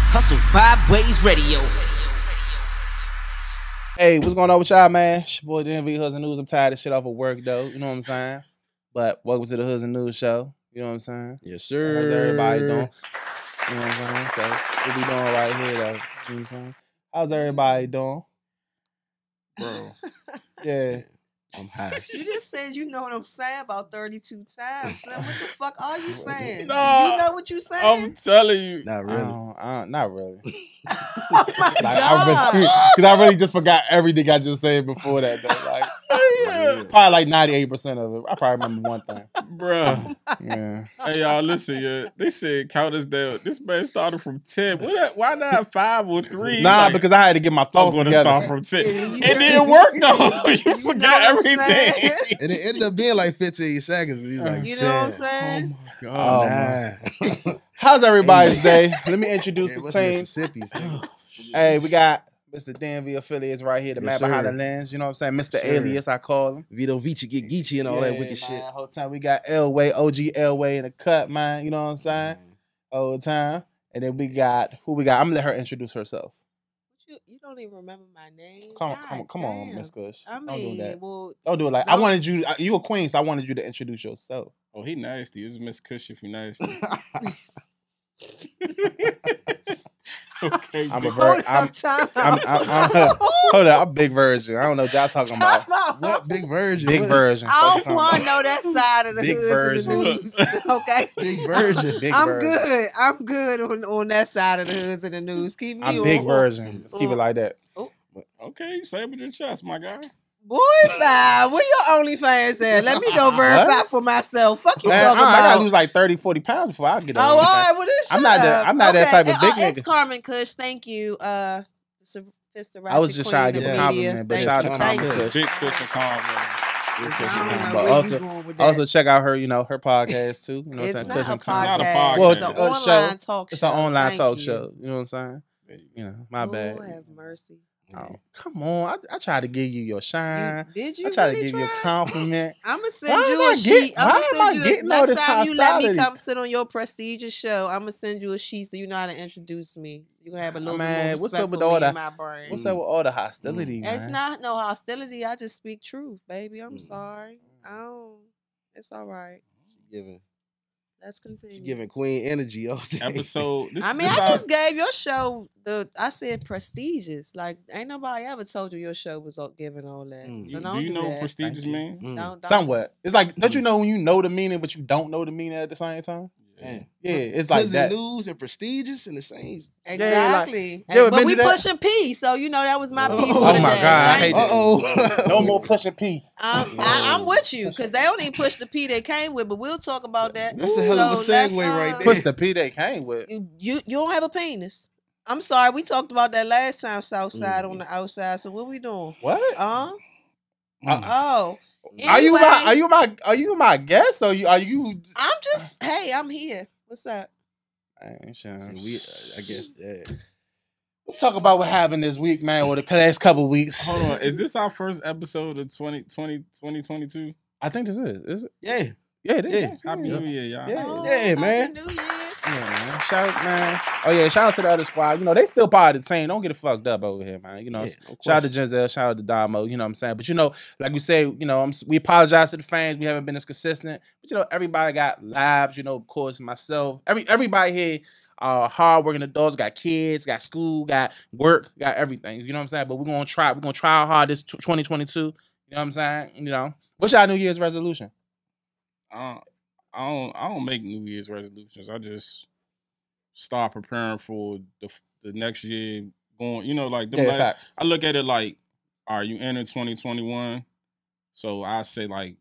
Hustle 5 Ways Radio. Hey, what's going on with y'all, man? It's your boy DMV Hoodz and Newz. I'm tired of shit off of work, though. You know what I'm saying? But welcome to the Hoodz and Newz show. You know what I'm saying? Yes, sir. How's everybody doing? You know what I'm saying? So, what we doing right here, though? You know what I'm saying? How's everybody doing? Bro. Yeah. I'm high. You just said you know what I'm saying about 32 times. Slim. What the fuck are you saying? No, You know what you saying? I'm telling you. Not Really? really. Not really. Oh my Like, God. Because I really just forgot everything I just said before that, though. Like, probably like 98% of it. I probably remember one thing. Bruh. Yeah. Hey, y'all, listen, yeah. They said count us down. This man started from 10. Why not 5 or 3? Nah, Like, because I had to get my I'm thoughts going to together. start from 10. Yeah, It didn't work, though. You forgot know what I'm everything. saying? And it ended up being like 15 seconds. He's like, You know what I'm 10. saying? Oh, my God. Nah. How's everybody's day? Let me introduce Yeah, the what's team. Mississippi's thing? Hey, we got Mr. DMV affiliates right here, the man Yes, behind sir. the lens. You know what I'm saying? Mr. Sure. Alias, I call him. Vito Vici get Geechee and all that wicked shit. Whole time we got Elway, OG Elway in the cut, man. You know what I'm saying? Whole time. And then we got who we got. I'm gonna let her introduce herself. You don't even remember my name. Come God on, damn. Miss Kush. I Don't do mean, that. well, Don't do it like I wanted you. You a queen, so I wanted you to introduce yourself. Oh, he nasty. This is Miss Cush if you nasty. Okay. I'm a hold I'm up, time I'm out. hold up, I'm big virgin. I don't know what y'all talking about. Time out. What? Big Virgin? Big What? virgin. I Fuck you don't want to talking know that side of the Big hoods and the news. Okay. Big Virgin. about. Big I'm virgin. good. I'm good on that side of the hoods and the news. Keep me I'm on. big virgin. Let's keep it like that. Okay, you say it with your chest, my guy. Boy, nah, where your OnlyFans at? Let me go verify for myself. Fuck you Man, talking I gotta about. lose like 30, 40 pounds before I get Oh, on. all right. Well, this I'm not that type of big It's nigga. Karman Kush. Thank you. I was just trying to give a compliment, but Thank shout you. out to Thank Karman you. Kush. Big Kush and calm, But also check out her, her podcast too. You know what It's I'm not saying? a Kush and Karman. not a podcast. podcast. Well, It's it's an a online show. talk show. It's an online Thank talk you. show. You know what I'm saying? You know, my bad. Lord have mercy. Oh, come on. I try to give you your shine. Did you I try really to give you a try? compliment. I'm gonna Why send am you I a sheet. why am I send you getting all next this time you let me hostility? come sit on your prestigious show. I'm gonna send you a sheet so you know how to introduce me. So you can have a little bit more Man, respect what's up with for all me that? and my brain. What's up with all the hostility, man? It's not no hostility. I just speak truth, baby. I'm sorry. I don't. It's all right. Let's She continue. giving Queen energy all day. Episode. This, I mean, this I our- just gave your show I said prestigious. Like, ain't nobody ever told you your show was giving all that. Mm. So do don't you know that. prestigious Thank you. man? Don't. Somewhat. It's like, don't you know when you know the meaning, but you don't know the meaning at the same time? Man. Yeah, it's like Hoodz that. and News and prestigious in the same. Exactly. Yeah, but but we that- pushing P, so you know that was my P Oh for the my day. God, I Thank hate you. that. Uh-oh. No more pushing P. I'm with you because they don't even push the P they came with, but we'll talk about that. That's a hell of a So let's, segue right there. Push the P they came with. You don't have a penis. I'm sorry, we talked about that last time, Southside on the outside. So what we doing? What? Oh, Are anyway, you my guest or are you? I'm just hey, I'm here. What's up? I ain't sure. I guess. Let's talk about what happened this week, man, or the last couple weeks. Hold on. Is this our first episode of 2022? I think this is. Is it? Yeah. Yeah, it is. Yeah. Happy New Year, y'all. Yeah. Oh, Yeah, man. Happy New Year. Yeah, man. Shout out, man. Oh yeah, shout out to the other squad. You know, they still part of the team. Don't get it fucked up over here, man. You know, Yeah, of shout out to course. Denzel, shout out to Damo. You know what I'm saying? But you know, like we say, you know, we apologize to the fans. We haven't been as consistent. But you know, everybody got lives. You know, of course, myself. Everybody here. Hard working adults, got kids, got school, got work, got everything. You know what I'm saying? But we're gonna try hard this 2022. You know what I'm saying? You know, what's your New Year's resolution? I don't make New Year's resolutions. I just start preparing for the next year going. You know, like them last, Facts. I look at it like, all right, you enter 2021, so I say like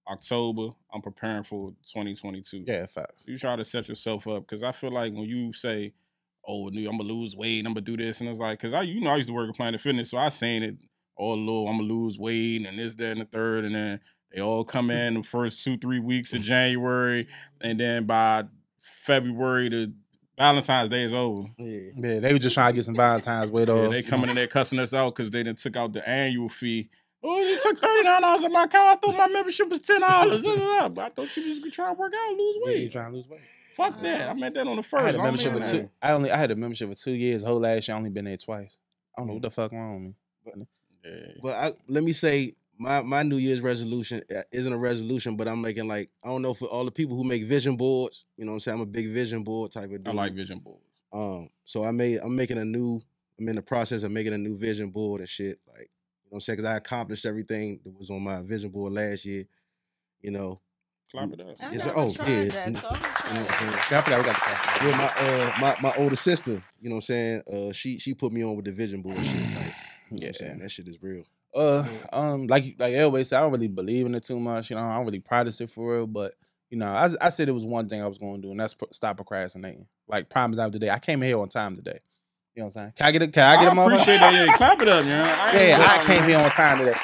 October, I'm preparing for 2022. Yeah, facts. You try to set yourself up because I feel like when you say, "Oh, I'm gonna lose weight, I'm gonna do this," and it's like, because I used to work at Planet Fitness, so I seen it all low. I'm gonna lose weight and this, that, and the third, and then they all come in the first 2-3 weeks of January, and then by February to Valentine's Day is over. Yeah, they were just trying to get some Valentine's weight off. Yeah, they coming in there cussing us out because they done took out the annual fee. Oh, you took $39 out my account. I thought my membership was $10. But I thought you was trying to work out and lose Yeah, weight. you trying to lose weight. Fuck that. I meant that on the I first. had a I membership mean for that. two. I had a membership for 2 years. Whole last year, I only been there twice. I don't know what the fuck wrong with me. Yeah. But let me say, my New Year's resolution isn't a resolution, but I'm making like, I don't know, for all the people who make vision boards, you know what I'm saying? I'm a big vision board type of dude. I like vision boards. So I'm in the process of making a new vision board and shit. Like, you know what I'm saying? Because I accomplished everything that was on my vision board last year, you know. Clap it up. I It's never tried that, so I'm gonna try it. I forgot we got the clap. Yeah, my older sister, you know what I'm saying? She put me on with the vision board shit. Like, you know what I'm saying? That shit is real. Like everybody said, I don't really believe in it too much. You know, I don't really practice it for real. But you know, I said it was one thing I was going to do, and that's stop procrastinating. Like prime example today, I came here on time today. You know what I'm saying? Can I get a motherfucker? Appreciate that. Yeah, clap it up, man. I came here on time today.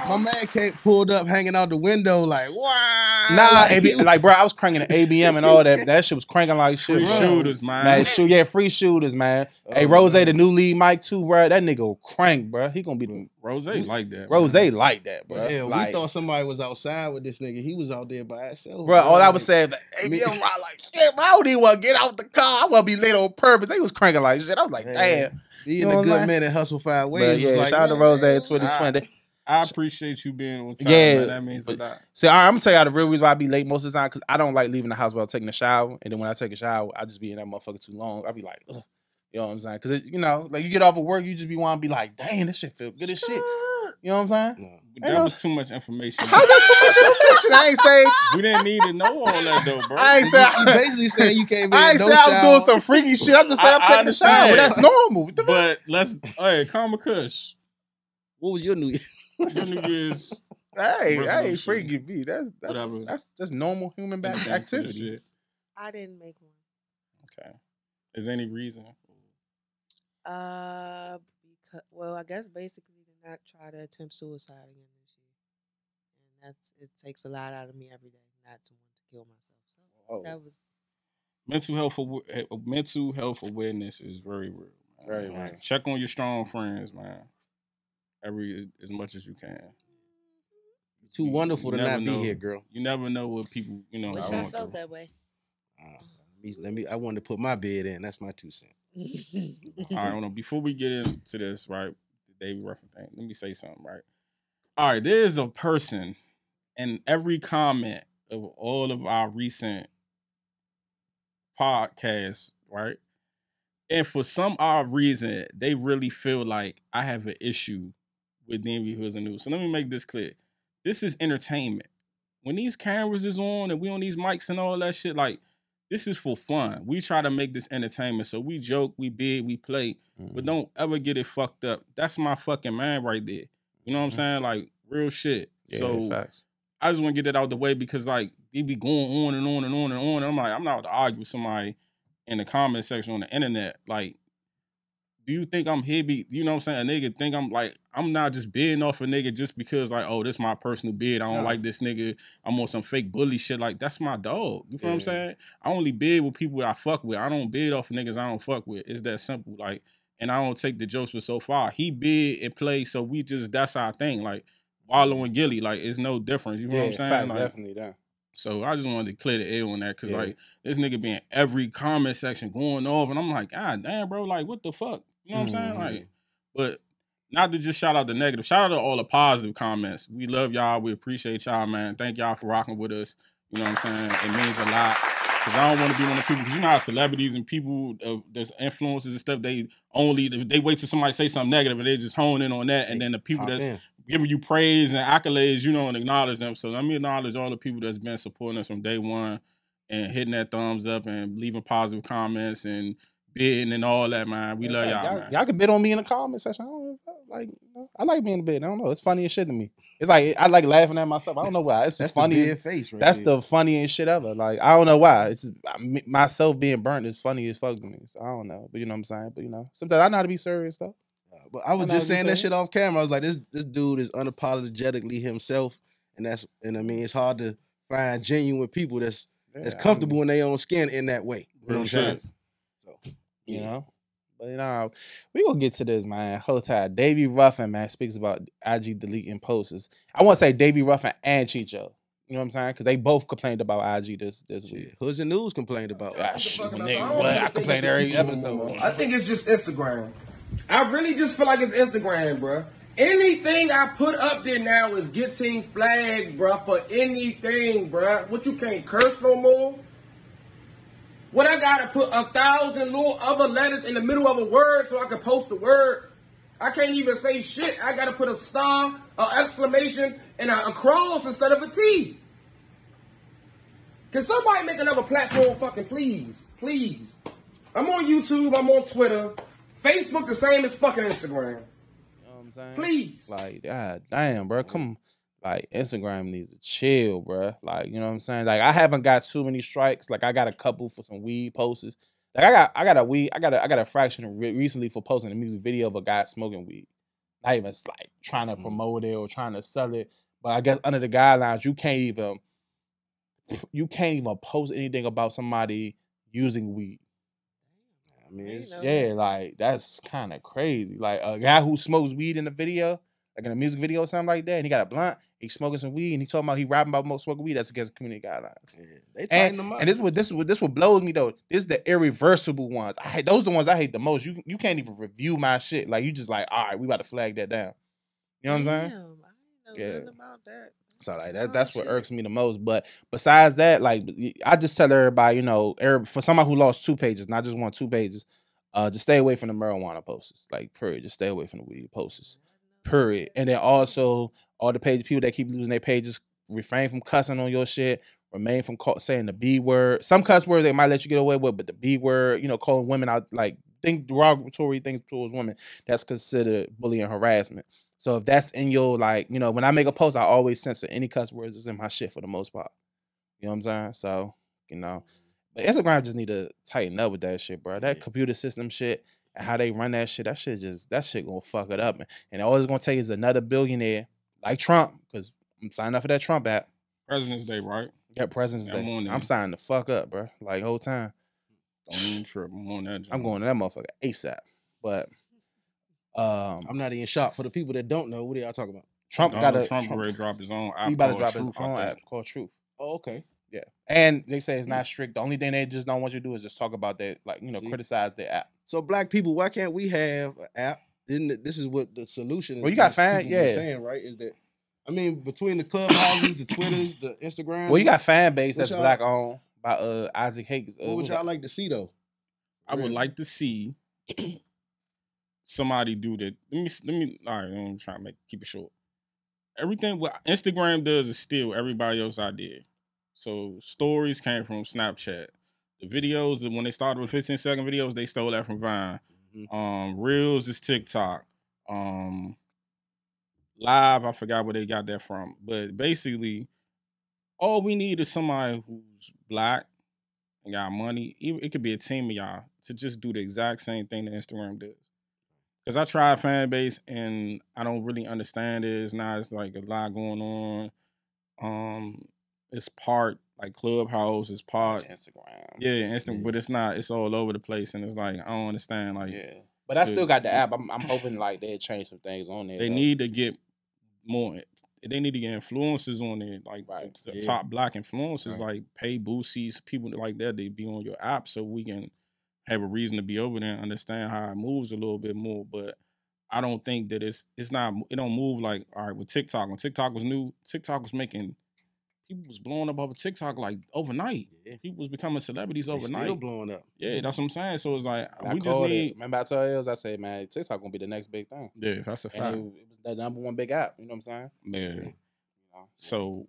My man pulled up, hanging out the window, like, wow. Nah, like, bro, I was cranking the ABM and all that. That shit was cranking like shit. Free bro. shooters, man. Free shooters, man. Hey, Rose, the new lead mic too, bro. That nigga will crank, bro. He gonna be the Rose like that. Rose like that, bro. Hell, like, we thought somebody was outside with this nigga. He was out there by himself. Bro, all I was saying, ABM ride like shit, bro. I don't even want to get out the car. I want to be late on purpose. They was cranking like shit. I was like, damn. Being a good man and hustle 5 ways. Yeah, was like, shout out to Rose 2020. I appreciate you being on time. Yeah, man. That means a lot. See, I'm gonna tell y'all the real reason why I be late most of the time, because I don't like leaving the house without taking a shower, and then when I take a shower, I just be in that motherfucker too long. I be like, ugh. You know what I'm saying? Because you know, like you get off of work, you just be want to be like, dang, this shit feel good as shit. You know what I'm saying? No. That was too much information. How's that too much information? I ain't say we didn't need to know all that though, bro. I ain't say You basically saying you came in. I ain't say I was doing some freaky shit. I'm just saying I'm taking a shower. understand. That's normal. What the fuck? But hey, Karma Kush. What was your New Year? Your New Year's. Hey, resolution. freaky B. Whatever. That's normal human back activity. I didn't make one. Okay. Is there any reason? Well, I guess basically to not try to attempt suicide again this year, and it takes a lot out of me every day not to want to kill myself. So that was mental health awareness is very real. Man. Very real. Check on your strong friends, man. As much as you can. Too wonderful to not be here, girl. You never know what people, wish I felt that way. I wanted to put my bed in. That's my 2 cents. All right, hold on. Before we get into this, right, the David Ruffin thing, let me say something, right? All right, there's a person in every comment of all of our recent podcasts, right? And for some odd reason, they really feel like I have an issue with DMV Hoodz and Newz. So let me make this clear. This is entertainment. When these cameras is on and we on these mics and all that shit, like, this is for fun. We try to make this entertainment. So we joke, we bid, we play, but don't ever get it fucked up. That's my fucking man right there. You know what I'm saying? Like, real shit. Yeah, so facts. I just want to get that out the way because, like, they be going on and on and on and on. And I'm like, I'm not to argue with somebody in the comment section on the internet. Like, do you think I'm here? You know what I'm saying? A nigga think I'm not just bidding off a nigga just because, like, oh, this my personal bid. I don't like this nigga. I'm on some fake bully shit. Like, that's my dog. You feel what I'm saying? I only bid with people I fuck with. I don't bid off niggas I don't fuck with. It's that simple. Like, and I don't take the jokes but so far. He bid and play, so that's our thing. Like, Wallow and Gilly, like, it's no difference. You know what I'm saying? Fact, like, definitely that. So I just wanted to clear the air on that because, like, this nigga be in every comment section going off, and I'm like, God damn, bro, like, what the fuck? You know what I'm saying? Like, but not to just shout out the negative. Shout out to all the positive comments. We love y'all. We appreciate y'all, man. Thank y'all for rocking with us. You know what I'm saying? It means a lot. Because I don't want to be one of the people, because you know how celebrities and people, there's influencers and stuff, they wait till somebody say something negative and they just hone in on that. And then the people that's giving you praise and accolades, you know, and acknowledge them. So let me acknowledge all the people that's been supporting us from day one and hitting that thumbs up and leaving positive comments and bidding and all that, man. We love y'all, man. Y'all can bid on me in the comment section. I don't know, like, I like being in the bid. I don't know. It's funny as shit to me. It's like I like laughing at myself. I don't know why. It's just funny. The face, right? That's the funniest shit ever. Like, I don't know why. It's just myself being burnt is funny as fuck to me. So I don't know. But you know what I'm saying? But you know, sometimes I know how to be serious though. But I was just saying that shit off camera. I was like, this dude is unapologetically himself, and I mean, it's hard to find genuine people that's comfortable in their own skin in that way. You know what I'm saying? So, you know, but you know, we gonna get to this, man. Whole time, Davey Ruffin, man, speaks about IG deleting posts. I want to say Davey Ruffin and Chicho. You know You know what I'm saying? Because they both complained about IG this week. Hoodz and Newz complained about it. I complain every episode. I think it's just Instagram. I really just feel like it's Instagram, bro. Anything I put up there now is getting flagged, bro, for anything, bro. What, you can't curse no more? What, I gotta put 1,000 little other letters in the middle of a word so I can post the word? I can't even say shit. I gotta put a star, an exclamation, and a cross instead of a T. Can somebody make another platform, fucking please? Please. I'm on YouTube, I'm on Twitter. Facebook the same as fucking Instagram. I'm saying? Please. Like, god damn, bro. Come, like, Instagram needs to chill, bro. Like, you know what I'm saying? Like, I haven't got too many strikes. Like, I got a couple for some weed posts. Like, I got a fraction recently for posting a music video of a guy smoking weed. Not even like trying to promote it or trying to sell it. But I guess under the guidelines, you can't even post anything about somebody using weed. I mean, yeah, like, that's kind of crazy. Like, a guy who smokes weed in the video, like in a music video or something like that, and he got a blunt, he's smoking some weed, and he talking about he rapping about smoking weed, that's against community guidelines. Yeah, they tighten them up. And this what blows me though. This is the irreversible ones. Those are the ones I hate the most. You can't even review my shit. Like, you just like, all right, we about to flag that down. You know what I'm saying? I didn't know nothing about that. So like that's what irks me the most. But besides that, like, I just tell everybody, you know, for somebody who lost 2 pages, not just 2 pages, just stay away from the marijuana posters. Like, period. Just stay away from the weed posters. Period. And then also all the people that keep losing their pages, refrain from cussing on your shit. Remain from saying the B word. Some cuss words they might let you get away with, but the B word, you know, calling women out, like, think derogatory things towards women, that's considered bullying and harassment. So if that's in your, like, you know, when I make a post, I always censor any cuss words that's in my shit for the most part. You know what I'm saying? So, you know, but Instagram just need to tighten up with that shit, bro. That computer system shit and how they run that shit gonna fuck it up. And all it's gonna take is another billionaire like Trump, because I'm signing up for that Trump app. President's Day, right? Yeah, President's Day. I'm signing the fuck up, bro. Like, whole time. Don't even trip. I'm on that. I'm going to that motherfucker ASAP. But I'm not even shocked. For the people that don't know, what are y'all talking about? Trump already dropped his own app. He about to drop his own app called Truth. Oh, okay. Yeah. And they say it's not strict. The only thing they just don't want you to do is just talk about that, like, you know, criticize the app. So black people, why can't we have an app? This is what the solution is. Well, you got fan, yeah. Saying, right, is that, I mean, between the clubhouses, the Twitters, the Instagram. Well, you got fan base that's black owned by Isaac Hayes. What would y'all like to see though? I would like to see somebody do that. Let me. All right, I'm trying to keep it short. Everything what Instagram does is steal everybody else's idea. So stories came from Snapchat. The videos, when they started with 15-second videos, they stole that from Vine. Reels is TikTok. Live, I forgot where they got that from. But basically, all we need is somebody who's black and got money. It could be a team of y'all to just do the exact same thing that Instagram does. Because I tried fan base and I don't really understand it. It's not, it's like a lot going on. It's part like Clubhouse, it's part Instagram. Yeah, Instagram, but it's not, it's all over the place. And it's like, I don't understand. Like, yeah. But I still got the app. I'm hoping like they'll change some things on there. They need to get more. They need to get influencers on there, like top black influencers, like pay Boosies, people like that. They be on your app so we can have a reason to be over there and understand how it moves a little bit more. But I don't think that it don't move like, all right, with TikTok. When TikTok was new, TikTok was making, people was blowing up over TikTok like overnight. Yeah. People was becoming celebrities overnight. Still blowing up. Yeah, that's what I'm saying. So it's like, we just need. Remember I told you, I said, man, TikTok gonna be the next big thing. Yeah, that's a fact. It was the #1 big app. You know what I'm saying? Yeah. You know? So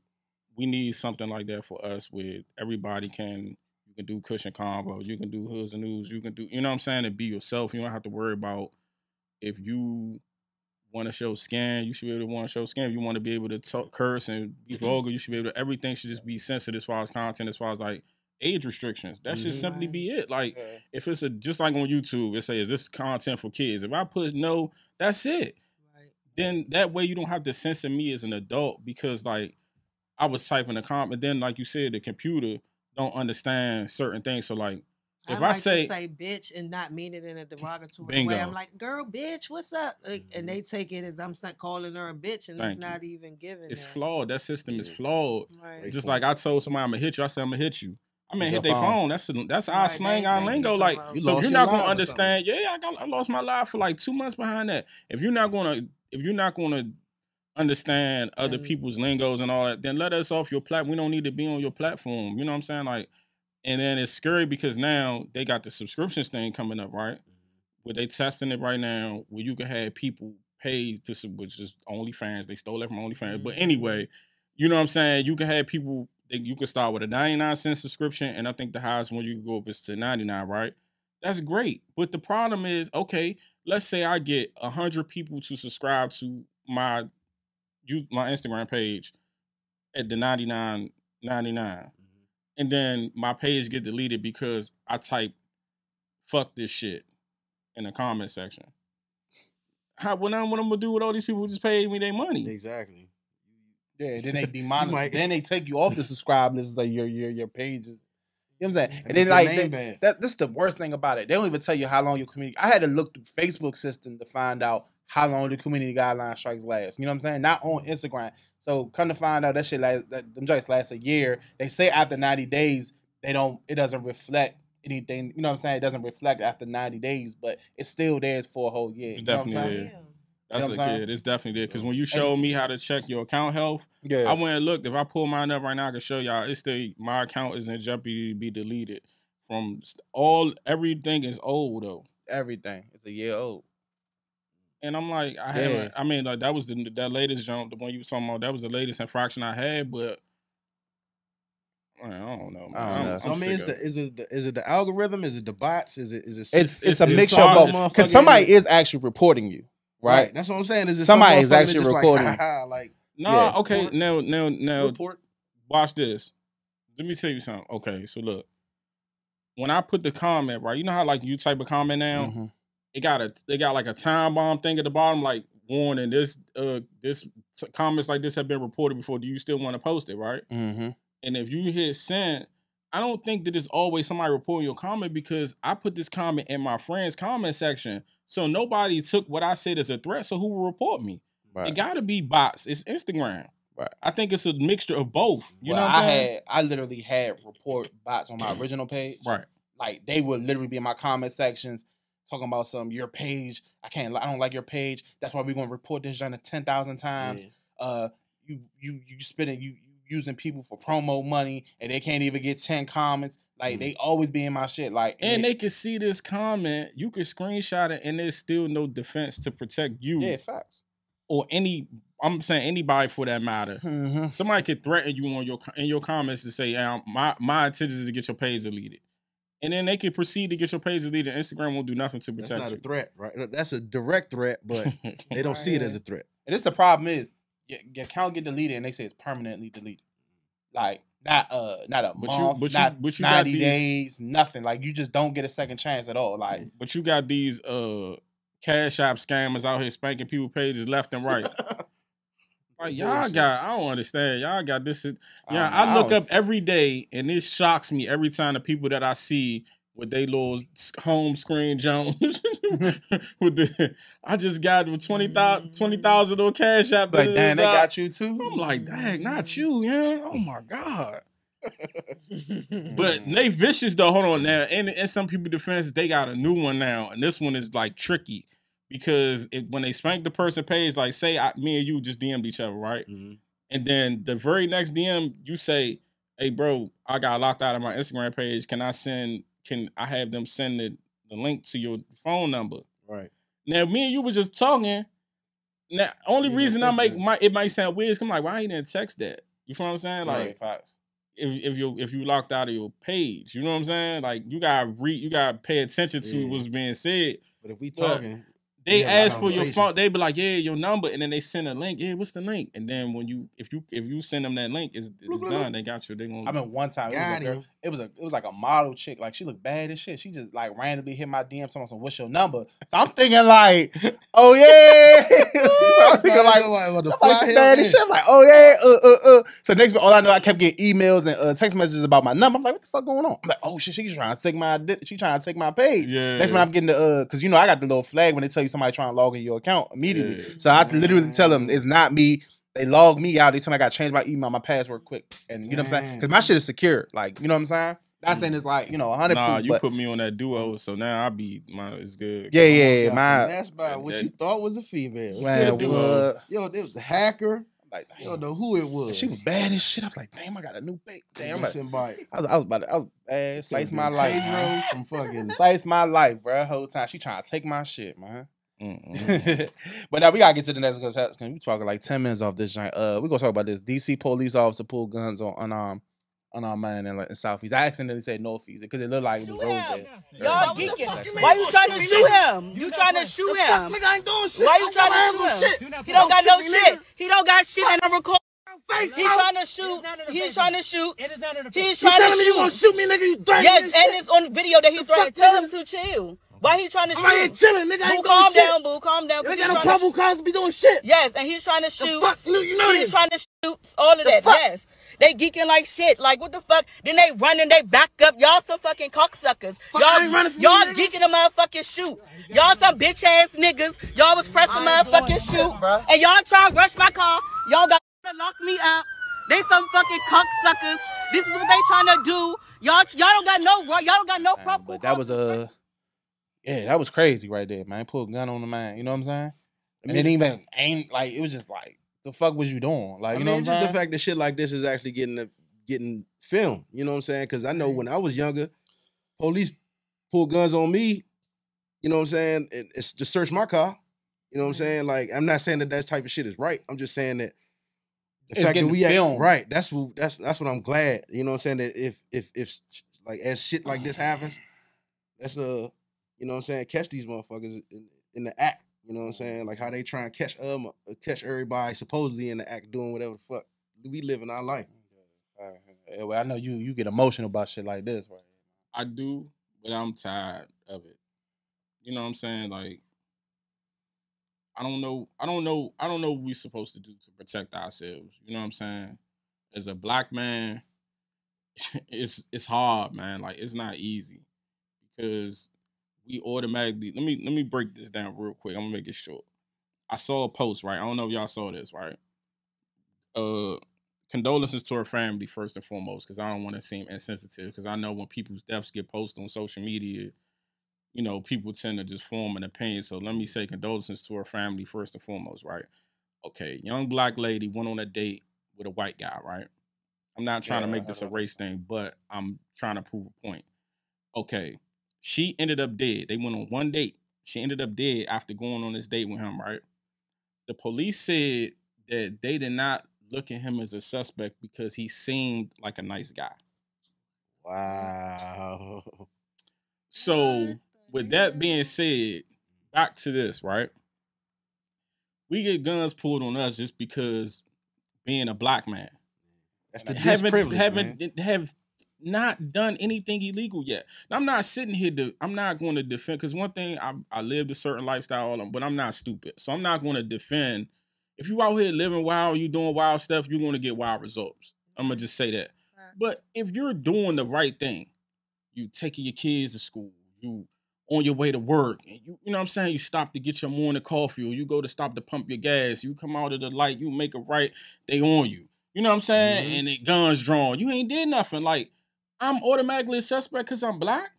we need something like that for us, where everybody can. You can do cushion combo. You can do Hoodz and Newz. You can do, you know what I'm saying, and be yourself. You don't have to worry about if you want to show skin, you should be able to want to show skin. If you want to be able to talk, curse and be vulgar, you should be able to, everything should just be censored as far as content, as far as like age restrictions. That should simply be it. Like if it's just like on YouTube, it says, is this content for kids? If I put no, that's it. Right. Then that way you don't have to censor me as an adult, because like I was typing a comment, then like you said, the computer don't understand certain things. So like if I I like say, to say bitch and not mean it in a derogatory Bingo. way. I'm like, girl, bitch, what's up? Like, and they take it as I'm calling her a bitch, and Thank it's not even given. it's that. flawed. That system is Yeah. flawed. Right. Just like I told somebody I'm gonna hit you, I said I'm gonna hit you. I mean, With hit your their phone. phone. That's our Right, slang, they- our they lingo. talking Like, about- You so if lost you're your not gonna live or understand, I lost my life for like 2 months behind that. If you're not gonna understand other And- people's lingos and all that, then let us off your platform. We don't need to be on your platform. You know what I'm saying? Like, and then it's scary because now they got the subscriptions thing coming up, right? Where they testing it right now, where you can have people pay to, which is OnlyFans. They stole it from OnlyFans. But anyway, you know what I'm saying? You can have people, you can start with a 99-cent subscription, and I think the highest one you can go up is to 99, right? That's great. But the problem is, okay, let's say I get 100 people to subscribe to my Instagram page at the $99.99. And then my page get deleted because I type fuck this shit in the comment section. What I'm gonna do with all these people who just paid me their money? Exactly. Yeah, then they demonetize. might- Then they take you off the subscribe list. Like your page is. You know what I'm saying? And make then your like name bad. that's the worst thing about it. They don't even tell you how long your community. I had to look through Facebook system to find out how long the community guideline strikes last. You know what I'm saying? Not on Instagram. So come to find out that shit them joints last a year. They say after 90 days it doesn't reflect anything. You know what I'm saying? It doesn't reflect after 90 days, but it's still there for a whole year. It You know what I'm definitely saying? is. Yeah. That's You a know what I'm kid. It's definitely there. Because when you showed me how to check your account health, Yeah. I went and looked. If I pull mine up right now, I can show y'all. My account is in jeopardy to be deleted from everything is old though. Everything. It's a year old. And I'm like, like that was that latest jump, the one you was talking about. That was the latest infraction I had, but man, I don't know. Man. I don't know. So I mean, is it the algorithm? Is it the bots? Is it? It's a mixture all of both. Because motherfucking- somebody is actually reporting you, right? That's what I'm saying. Is it Somebody some is motherfucker actually that just recording. like Nah, Yeah. okay. Report. Now report? watch this. Let me tell you something. Okay, so look. When I put the comment, right, you know how like you type a comment now, Mhm. they got like a time bomb thing at the bottom, like warning, this comments like this have been reported before. Do you still want to post it, right? Mm-hmm. And if you hit send, I don't think that it's always somebody reporting your comment because I put this comment in my friend's comment section. So nobody took what I said as a threat. So who will report me? Right. It gotta be bots. It's Instagram. Right. I think it's a mixture of both. You Well, know what I'm saying? I literally had report bots on my original page. Right. Like they would literally be in my comment sections talking about your page. I don't like your page. That's why we're gonna report this genre 10,000 times. You spending you using people for promo money and they can't even get 10 comments. Like they always be in my shit. Like And they can see this comment, you can screenshot it, and there's still no defense to protect you. Yeah, facts. Or I'm saying anybody for that matter. Mm-hmm. Somebody could threaten you in your comments to say, my intention is to get your page deleted. And then they can proceed to get your page deleted. Instagram won't do nothing to protect That's not you. a threat, right? That's a direct threat, but they don't see it as a threat. And this the problem is your account get deleted and they say it's permanently deleted. Like not a month, not 90 days, nothing. Like you just don't get a second chance at all. Like but you got these Cash App scammers out here spanking people pages left and right. Like y'all got, I don't understand. Y'all got this. Yeah, I look up every day, and it shocks me every time the people that I see with they little home screen jumps. I just got with 20,000 on Cash App. Like, damn, they got you too. I'm like, dang, not you, yeah. Oh my God. But they vicious though. Hold on now. And some people defense, they got a new one now, and this one is like tricky because when they spank the person page, like say me and you just DM'd each other, right? Mm-hmm. And then the very next DM, you say, "Hey, bro, I got locked out of my Instagram page. Can I have them send the link to your phone number?" Right. Now, me and you were just talking. Now, only reason it might sound weird is I'm like, why you didn't text that? You feel what I'm saying? Like, facts. If you locked out of your page, you know what I'm saying? Like you gotta pay attention to what's being said. But if we talking, they ask for your phone, they be like, yeah, your number, and then they send a link. Yeah, what's the link? And then if you send them that link, it's done. They got you. They gonna. I mean, one time it was like a model chick. Like she looked bad as shit. She just like randomly hit my DM talking some what's your number. So I'm thinking like, oh yeah. So I'm thinking like she bad as shit. I'm like, oh yeah, So next all I know, I kept getting emails and text messages about my number. I'm like, what the fuck going on? I'm like, oh shit, she's trying to take my page. Yeah. Next time I'm getting the because you know I got the little flag when they tell you somebody trying to log in your account immediately. Yeah. So I have to literally tell them it's not me. They logged me out. They told me I got to change my email, my password quick. And you know what I'm saying? Because my shit is secure. Like, you know what I'm saying? Not saying it's like, 100 Nah, proof, you put me on that duo, so now it's good. Yeah. That's by what you thought was a female. Man, yo, it was a hacker. Like, you don't know who it was. And she was bad as shit. I was like, damn, I got a new page. Damn, I was bad. Sites my life. From fucking Sites my life, bro. Whole time she trying to take my shit, man. But now we gotta get to the next because we talking like 10 minutes off this joint. We gonna talk about this. DC police officer pulled guns on our man in Southeast. I accidentally said Northeast because it looked like it was Rosedale. Y'all geeking. Why you trying to shoot him? You trying to shoot him? Nigga ain't doing shit. Why you trying to shoot him? He don't got no shit. He don't got shit in the record. He's trying to shoot. He's trying to shoot. He's trying to shoot. You want to shoot me, nigga? You threatening? Yes, and it's on video that he's threatening. Tell him to chill. Why he trying to shoot? I'm right here chilling, nigga. Boo, calm down, boo. Calm down. You ain't got no probable cause to be doing shit. Yes, and he's trying to shoot. The fuck? You know he's trying to shoot all of that. Yes. They geeking like shit. Like, what the fuck? Then they running, they back up. Y'all some fucking cocksuckers. Y'all geeking the motherfucking shoot. Y'all some bitch ass niggas. Y'all was pressing motherfucking shoot. And y'all trying to rush my car. Y'all got to lock me up. They some fucking cocksuckers. This is what they trying to do. Y'all don't got no problem. But that was that was crazy right there, man. Put a gun on the man. You know what I'm saying? And it even ain't like it was just like the fuck was you doing? Like, you know what I'm saying? Just the fact that shit like this is actually getting filmed. You know what I'm saying? Because I know when I was younger, police pulled guns on me. You know what I'm saying? It's to search my car. You know what I'm saying? Like, I'm not saying that type of shit is right. I'm just saying that the fact that we filmed. Right. That's what I'm glad. You know what I'm saying? That if like as shit like this happens, that's you know what I'm saying? Catch these motherfuckers in the act. You know what I'm saying? Like how they try and catch everybody supposedly in the act doing whatever the fuck we live in our life. Well, I know you get emotional about shit like this, right? I do, but I'm tired of it. You know what I'm saying? Like, I don't know what we're supposed to do to protect ourselves. You know what I'm saying? As a black man, it's hard, man. Like, it's not easy because we automatically let me break this down real quick. I'm gonna make it short. I saw a post, right? I don't know if y'all saw this, right? Condolences to her family first and foremost, because I don't want to seem insensitive. Because I know when people's deaths get posted on social media, you know, people tend to just form an opinion. So let me say condolences to her family first and foremost, right? Okay, young black lady went on a date with a white guy, right? I'm not trying to make this a race thing, but I'm trying to prove a point. Okay. She ended up dead. They went on one date. She ended up dead after going on this date with him, right? The police said that they did not look at him as a suspect because he seemed like a nice guy. Wow. So, with that being said, back to this, right? We get guns pulled on us just because being a black man. That's the disprivilege, have not done anything illegal yet. Now, I'm not sitting here I'm not going to defend, because one thing, I lived a certain lifestyle, but I'm not stupid. So I'm not going to defend. If you out here living wild, you doing wild stuff, you're going to get wild results. I'm going to just say that. But if you're doing the right thing, you taking your kids to school, you on your way to work, and you know what I'm saying, you stop to get your morning coffee, or you go to stop to pump your gas, you come out of the light, you make a right, they on you. You know what I'm saying? Mm-hmm. And the guns drawn. You ain't did nothing. Like, I'm automatically a suspect because I'm black.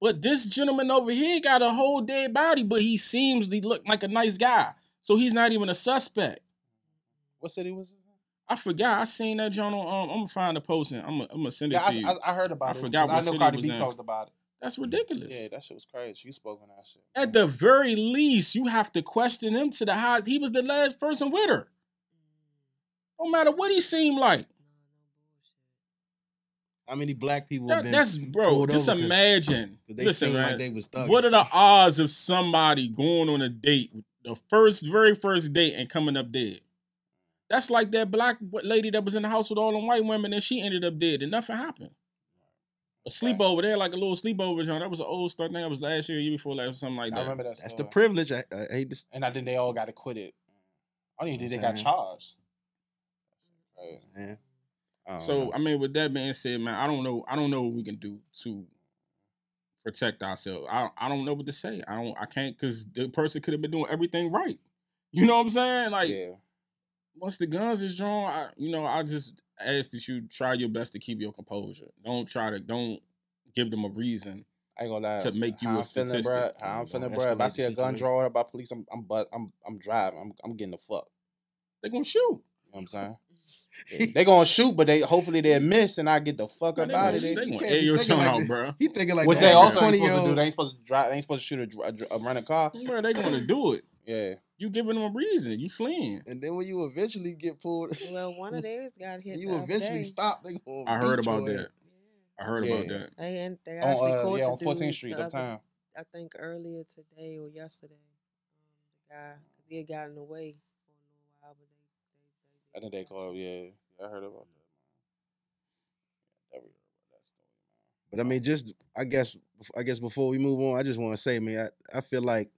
But this gentleman over here got a whole dead body, but he seems to look like a nice guy. So he's not even a suspect. What city was it? I forgot. I seen that journal. I'm gonna find the post and I'm gonna send it to you. I heard about it. I forgot what city Cardi was B in. talked about it. That's ridiculous. Yeah, that shit was crazy. You spoke on that shit. At the very least, you have to question him to the highest. He was the last person with her. No matter what he seemed like. How many black people that's bro, just imagine. Listen, man, like they was thugging. What are the odds of somebody going on a date, the very first date, and coming up dead? That's like that black lady that was in the house with all them white women and she ended up dead and nothing happened. A sleepover there, like a little sleepover, John. That was an old story. I think that was last year, year before last, or something like that. I remember that. That's the privilege. I hate this. And I think they all got acquitted. I don't even think they got charged. Yeah. So I mean, with that being said, man, I don't know what we can do to protect ourselves. I don't know what to say. I can't, because the person could have been doing everything right. You know what I'm saying? Like, once the guns is drawn, I just ask that you try your best to keep your composure. Don't give them a reason. I ain't gonna lie. To make you a statistic. I'm feeling, bro. If I see a gun drawn by police, I'm driving. I'm getting the fuck. They gonna shoot. You know what I'm saying? They gonna shoot, but hopefully they miss, and I get the fuck up out of there. They gonna air your tongue out, bro. He thinking like what they also ain't supposed to do. They ain't supposed to drive. They ain't supposed to shoot a running car. Bro, they gonna do it. Yeah. You giving them a reason. You fleeing. And then when you eventually get pulled, well, one of theirs got hit. You eventually stop. They gonna I heard about that. I heard about that. They actually caught on the 14th dude Street at the time. I think earlier today or yesterday. The guy, because he had gotten away for a little while, but they I think they called. Yeah, I heard about that. But I mean, just I guess before we move on, I just want to say, man, I feel like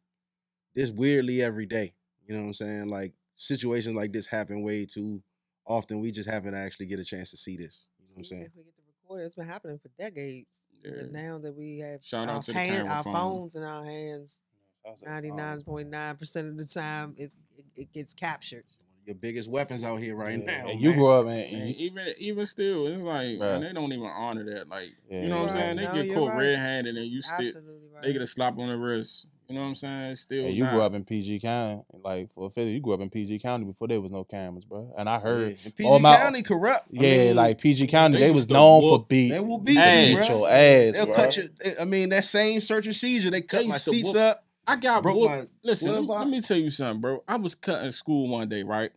this weirdly every day. You know what I'm saying? Like situations like this happen way too often. We just happen to actually get a chance to see this. You know what I'm saying? If we get to record it, it's been happening for decades. Yeah. But now that we have our phones in our hands, 99.9% of the time it gets captured. Your biggest weapons out here right now. And you grew up, man. Even still, it's like, man, they don't even honor that. Like, you know what I'm saying? They get caught red-handed, and you still they get a slap on the wrist. You know what I'm saying? Still, you grew up in PG County, like for a fifth, you grew up in PG County before there was no cameras, bro. And I heard PG County corrupt. Yeah, like PG County, they was known for beat. They will beat your ass. They'll cut you. I mean, that same search and seizure, they cut my seats up. I got broke. Listen, let me tell you something, bro. I was cutting school one day, right?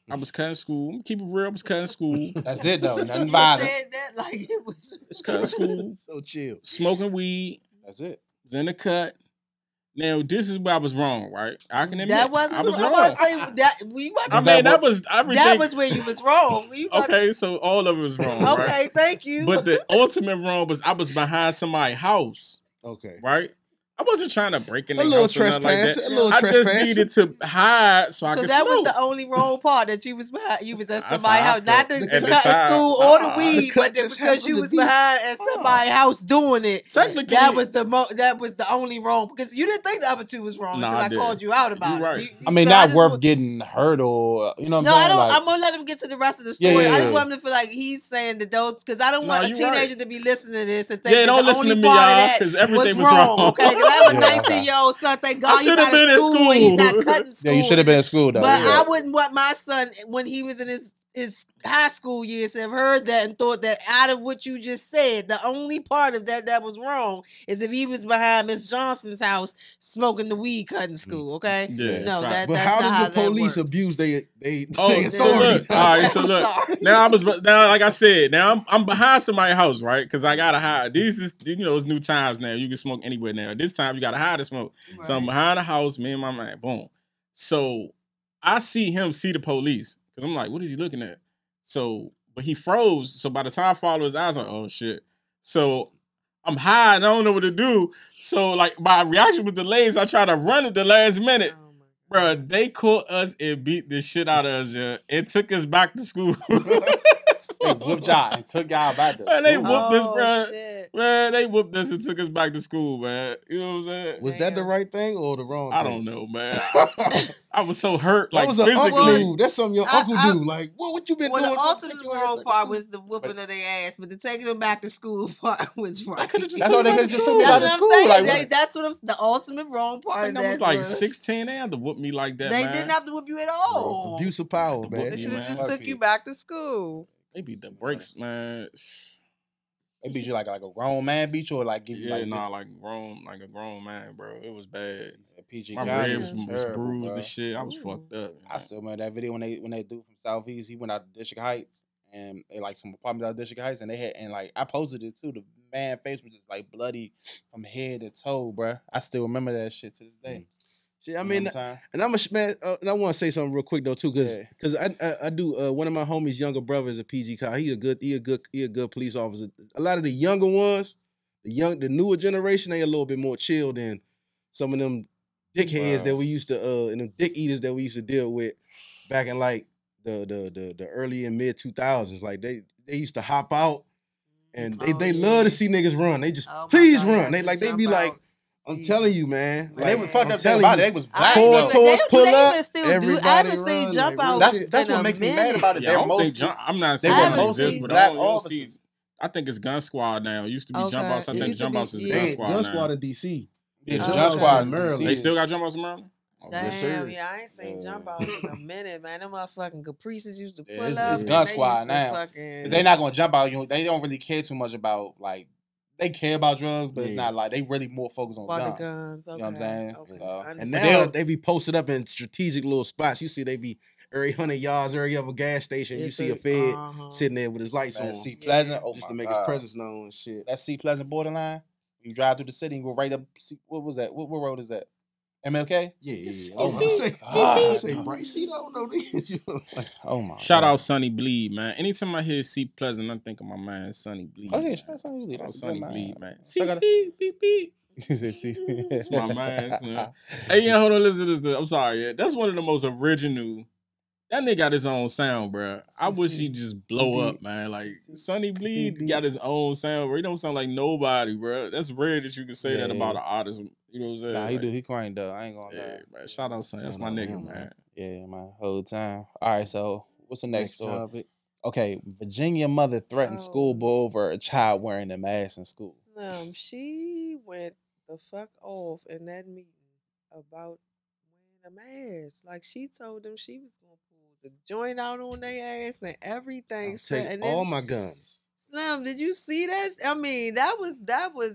I was cutting school. Keep it real. I was cutting school. That's it though. Nothing violent. You said that like it was. It's cutting school. So chill. Smoking weed. That's it. Was in the cut. Now this is where I was wrong, right? I can admit that wasn't. I was wrong. I say that we. I mean, that was everything. That was where you was wrong. Okay, so all of it was wrong. Okay, right? Thank you. But the ultimate wrong was I was behind somebody's house. Okay, right. I wasn't trying to break in the little house trespass, like that. a little I trespass. just needed to hide so I could that smoke. was the only wrong part that you was behind. You was at somebody's house, not the at cut the school or the weed, but because you was behind at somebody's house doing it. Technically, that was the only wrong because you didn't think the other two was wrong until I called you out about it. Right. I mean, not worth getting hurt or you know. What I'm saying? I don't. Like, I'm gonna let him get to the rest of the story. I just want him to feel like he's saying that those because I don't want a teenager to be listening to this and think that don't the listen only to me, part of y'all, that because everything was wrong. wrong. Okay, because I have a 19-year-old son. Thank God he's not in school and he's not cutting school. Yeah, you should have been in school though. But I wouldn't want my son when he was in his high school years to have heard that and thought that out of what you just said, the only part of that was wrong is if he was behind Miss Johnson's house smoking the weed cutting school. Okay, no, but that's how not did the police works. abuse they authority? So look, all right, so look. Now like I said, now I'm behind somebody's house, right? Because I gotta hide. These is it's new times now. You can smoke anywhere now. This time you gotta hide to smoke. Right. So I'm behind the house, me and my man, boom. So I see him see the police because I'm like, what is he looking at? So, but he froze. So by the time I follow his eyes, I'm like, oh shit. So I'm high and I don't know what to do. So like my reaction was delayed. So I try to run at the last minute. Bro, they caught us and beat the shit out of us, yeah. It took us back to school. They whooped y'all and took y'all back to school. Man, they whooped us, bro. Man, they whooped us and took us back to school, man. You know what I'm saying? Was that the right thing or the wrong thing? I don't know, man. I was so hurt, like, that was physically. uncle. That's something your uncle do. Like, what you been doing? The ultimate wrong part was the whooping of their ass, but the taking them back to school part was right. That's what I'm saying. That's what I'm. The ultimate wrong part. I think I was like 16. They had to whoop me like that. They man. didn't have to whoop you at all. Abuse of power, man. They should have just took you back to school. They beat the brakes, man. They beat you like a grown man beat you or like give you like a grown man, bro. It was bad. PG my ribs was bruised and shit. I was fucked up. I still remember that video when they do from Southeast. He went out to District Heights and they like some apartments out of District Heights and they had and like I posted it too. The man face was just like bloody from head to toe, bro. I still remember that shit to this day. Shit, I You mean, know what I'm saying? and I'm a man, and I want to say something real quick though too, because I do. One of my homies' younger brother is a PG cop. He a good police officer. A lot of the younger ones, the newer generation, they a little bit more chill than some of them dickheads that we used to and them dick eaters that we used to deal with back in like the early and mid 2000s. Like they used to hop out and they love to see niggas run. They just please run. They be like. I'm telling you, man. Like, they was fucked up about it. They was black. Four tours pull up. Everybody I haven't seen jump out. That's what makes me mad about it. Yeah, I'm not saying they exist, but black officers. I think it's Gun Squad now. It used to be Jump Outs. I think Jump Outs is Gun Squad now. Gun Squad in DC. Yeah, Jump Squad in Maryland. They still got Jump Outs in Maryland? Damn, yeah, I ain't seen jump out in a minute, man. Them motherfucking Caprices used to pull up. It's Gun Squad now. They not gonna jump out. They don't really care too much about like. They care about drugs, but it's not like they really more focused on guns. The guns. Okay. You know what I'm saying? Okay. So, and now they be posted up in strategic little spots. You see, they be every 100 yards, every other gas station. You see a Fed sitting there with his lights on. See Pleasant, just to make his presence known and shit. That See Pleasant borderline. You drive through the city and go right up. What was that? What road is that? MLK? Yeah. I say bright. See, I don't know this. Oh my! Shout out Sonny Bleed, man. Anytime I hear See Pleasant, I think of my man Sonny Bleed. Oh yeah, shout out Sonny Bleed. Sonny Bleed, man. See, beep beep. That's my man. Hey, yeah, hold on, listen to this. I'm sorry, yeah. That's one of the most original. That nigga got his own sound, bro. I wish he just blow up, man. Like Sonny Bleed got his own sound, bro. He don't sound like nobody, bro. That's rare that you can say that about an artist. You know what I'm saying? Nah, he do. He crying though. I ain't gonna lie. Man. Shout out Sonny. That's my nigga, man. Yeah, my whole time. All right, so what's the next topic? Okay, Virginia mother threatened schoolboy over a child wearing a mask in school. She went the fuck off in that meeting about wearing a mask. Like she told them she was gonna pull the joint out on their ass and everything. Take all my guns. Slim, did you see that? I mean, that was.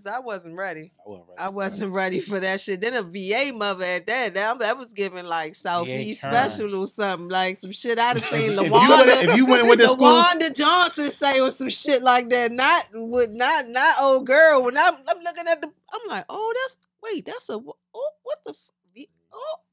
I wasn't ready. I wasn't ready for that shit. Then a VA mother at that. That was giving like Southeast Special or something, like some shit I'd have seen. If you went with the school, LaWanda Johnson say or some shit like that. Not old girl. When I'm looking at I'm like, oh, that's a what the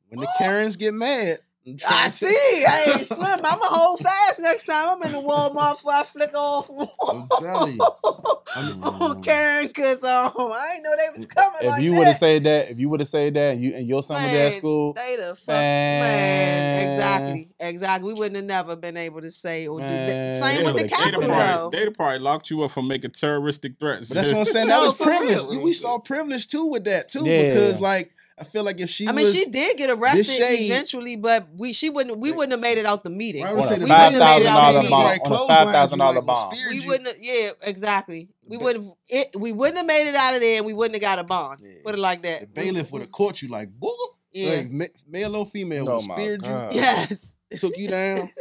when the Karens get mad. I see. Hey, Slim, I'm going to hold fast next time I'm in the Walmart before I flick off. I'm telling you. Oh, Karen, because I didn't know they was coming if you would have said that, and your son was at school. They the fuck, man. Exactly. We wouldn't have never been able to say or do that. Same with the Capitol, though. They'd have probably locked you up for making terroristic threats. But that's what I'm saying. That was privilege. We saw privilege, too, with that, too. Yeah. Because, like, I feel like if she she did get arrested eventually, but we wouldn't have made it out the meeting. We wouldn't have made it out the meeting. On a $5,000 bond. We wouldn't have, exactly. We wouldn't have made it out of there and we wouldn't have got a bond. Yeah. Put it like that. The bailiff would have caught you like, booga. Yeah. Like, male or female would have speared you. Yes. Took you down.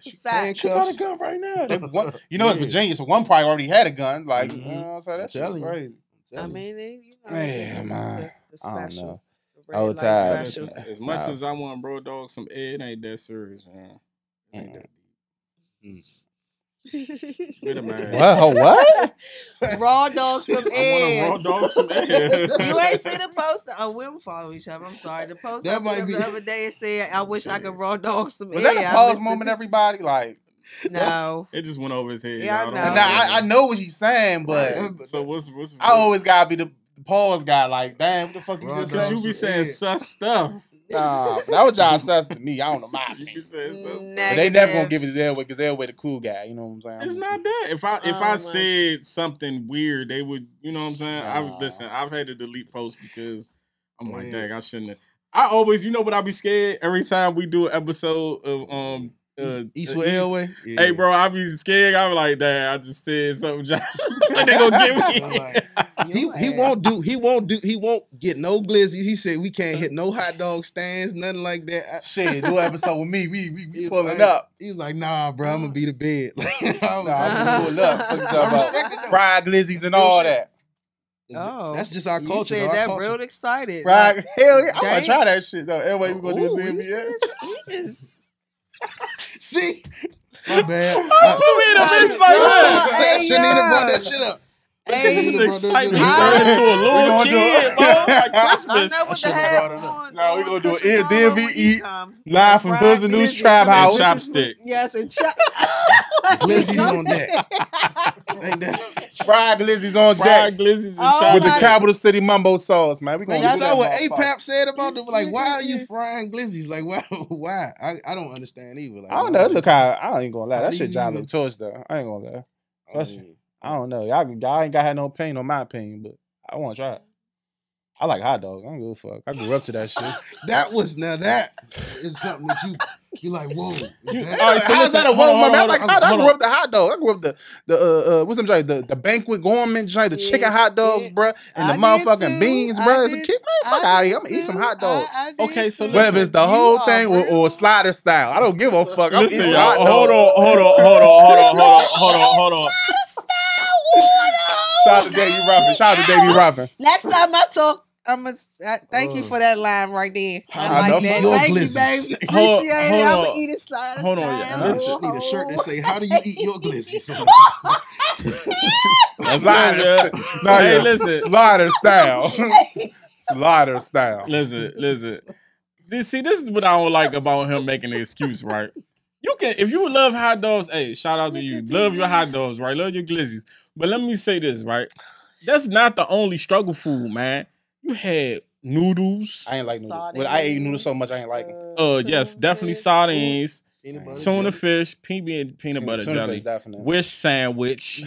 She got a gun right now. It's Virginia, so one probably already had a gun. Like, so that's crazy. I mean, man, the special. I don't know. As much as I want Bro Dog some air, it ain't that serious, man. It ain't that deep. Wait a minute. What? Raw dog some air. I want a raw dog some air. You ain't see the poster? Oh, we don't follow each other. I'm sorry. The poster the other day said, "I wish I could raw dog some air." Was that a pause moment, everybody? Like. No, it just went over his head. Yeah, I know what he's saying, but so what's I always gotta be the pause guy. Like, damn, what the fuck you just saying? You be saying sus stuff. Nah, that was y'all sus to me. I don't know my opinion. They never gonna give it to Elway because Elway the cool guy. You know what I'm saying? It's not that. If I said something weird, they would. You know what I'm saying? Listen. I've had to delete posts because I'm like, dang, I shouldn't have. I always, what I be scared every time we do an episode of Eastwood Elway. Yeah. Hey, bro, I be scared. I be like, damn, I just said something. Like they gonna get me. He won't get no glizzies. He said we can't hit no hot dog stands, nothing like that. Shit, do an episode with me. We pulling up. He was like, nah, bro, I'm gonna be the bed. I'm pull up. Fried glizzies and all that. Oh, that's just our culture. You said that real excited. Right? Like, hell yeah, I'm gonna try that shit though. Anyway, we gonna do the NBA. See, my bad. Put me in a mix like that. Shanina brought that shit up. Hey, Niggas excited to I- turn into a little gonna do kid, it. bro. Like I Christmas. know what the should've hell brought it up. No, we gonna do cushion it. all DMV over when you Eats come. live from Fried Hoodz and Newz glizzies Trap and House. Chopstick. Yes, and Glizzies on deck. Ain't that? Fried glizzies on Fried deck glizzies and Oh, chocolate. with the my- Capital City Mumbo sauce, man. We Man, gonna you do saw what that motherfucker. APAP said about the like. Why are you Yes. frying glizzies? Like why? Why? I don't understand either. Like, I don't know. Look how I ain't gonna lie. How That do shit you John even- look torch though. I ain't gonna lie. I mean, I don't know. Y'all ain't got had no opinion on my opinion, but I want to try it. I like hot dogs. I don't give a fuck. I grew up to that shit. that is something that you like. Whoa. Is that- All right, so How's listen, that a hold on, woman? hold on, I hold on. grew up the hot dog. I grew up the what's them joint? The banquet gourmet joint, the chicken hot dogs, bruh, and the motherfucking beans, bruh. As a kid, man, fuck out of here. I'm gonna eat some hot dogs. Okay, so Whether it's the whole thing or slider style, I don't give a fuck. I'm Listen, eating y'all. hot dogs. Hold on. Shout out to Davey Ruffin. Shout out to Davey Ruffin. Next time I talk, thank you for that line right there. How I do like you that. eat your Thank you, glizzies? baby. Hold- Appreciate it. hold I'm on. gonna eat it slider Hold on, style. yeah. I just need a shirt that say, "How do you eat your glizzies?" Slider. No, Hey, yeah. listen. Slider style. Slider style. Listen. See, this is what I don't like about him making an excuse, right? You can, if you love hot dogs, hey, shout out to you. Love your hot dogs, right? Love your glizzies. But let me say this, right? That's not the only struggle food, man. You had noodles. I ain't like noodles. But I ate noodles so much I ain't like it. Yes, definitely sardines, Peanut butter tuna jelly. fish, peanut butter Tuna jelly, fish, definitely. wish sandwich,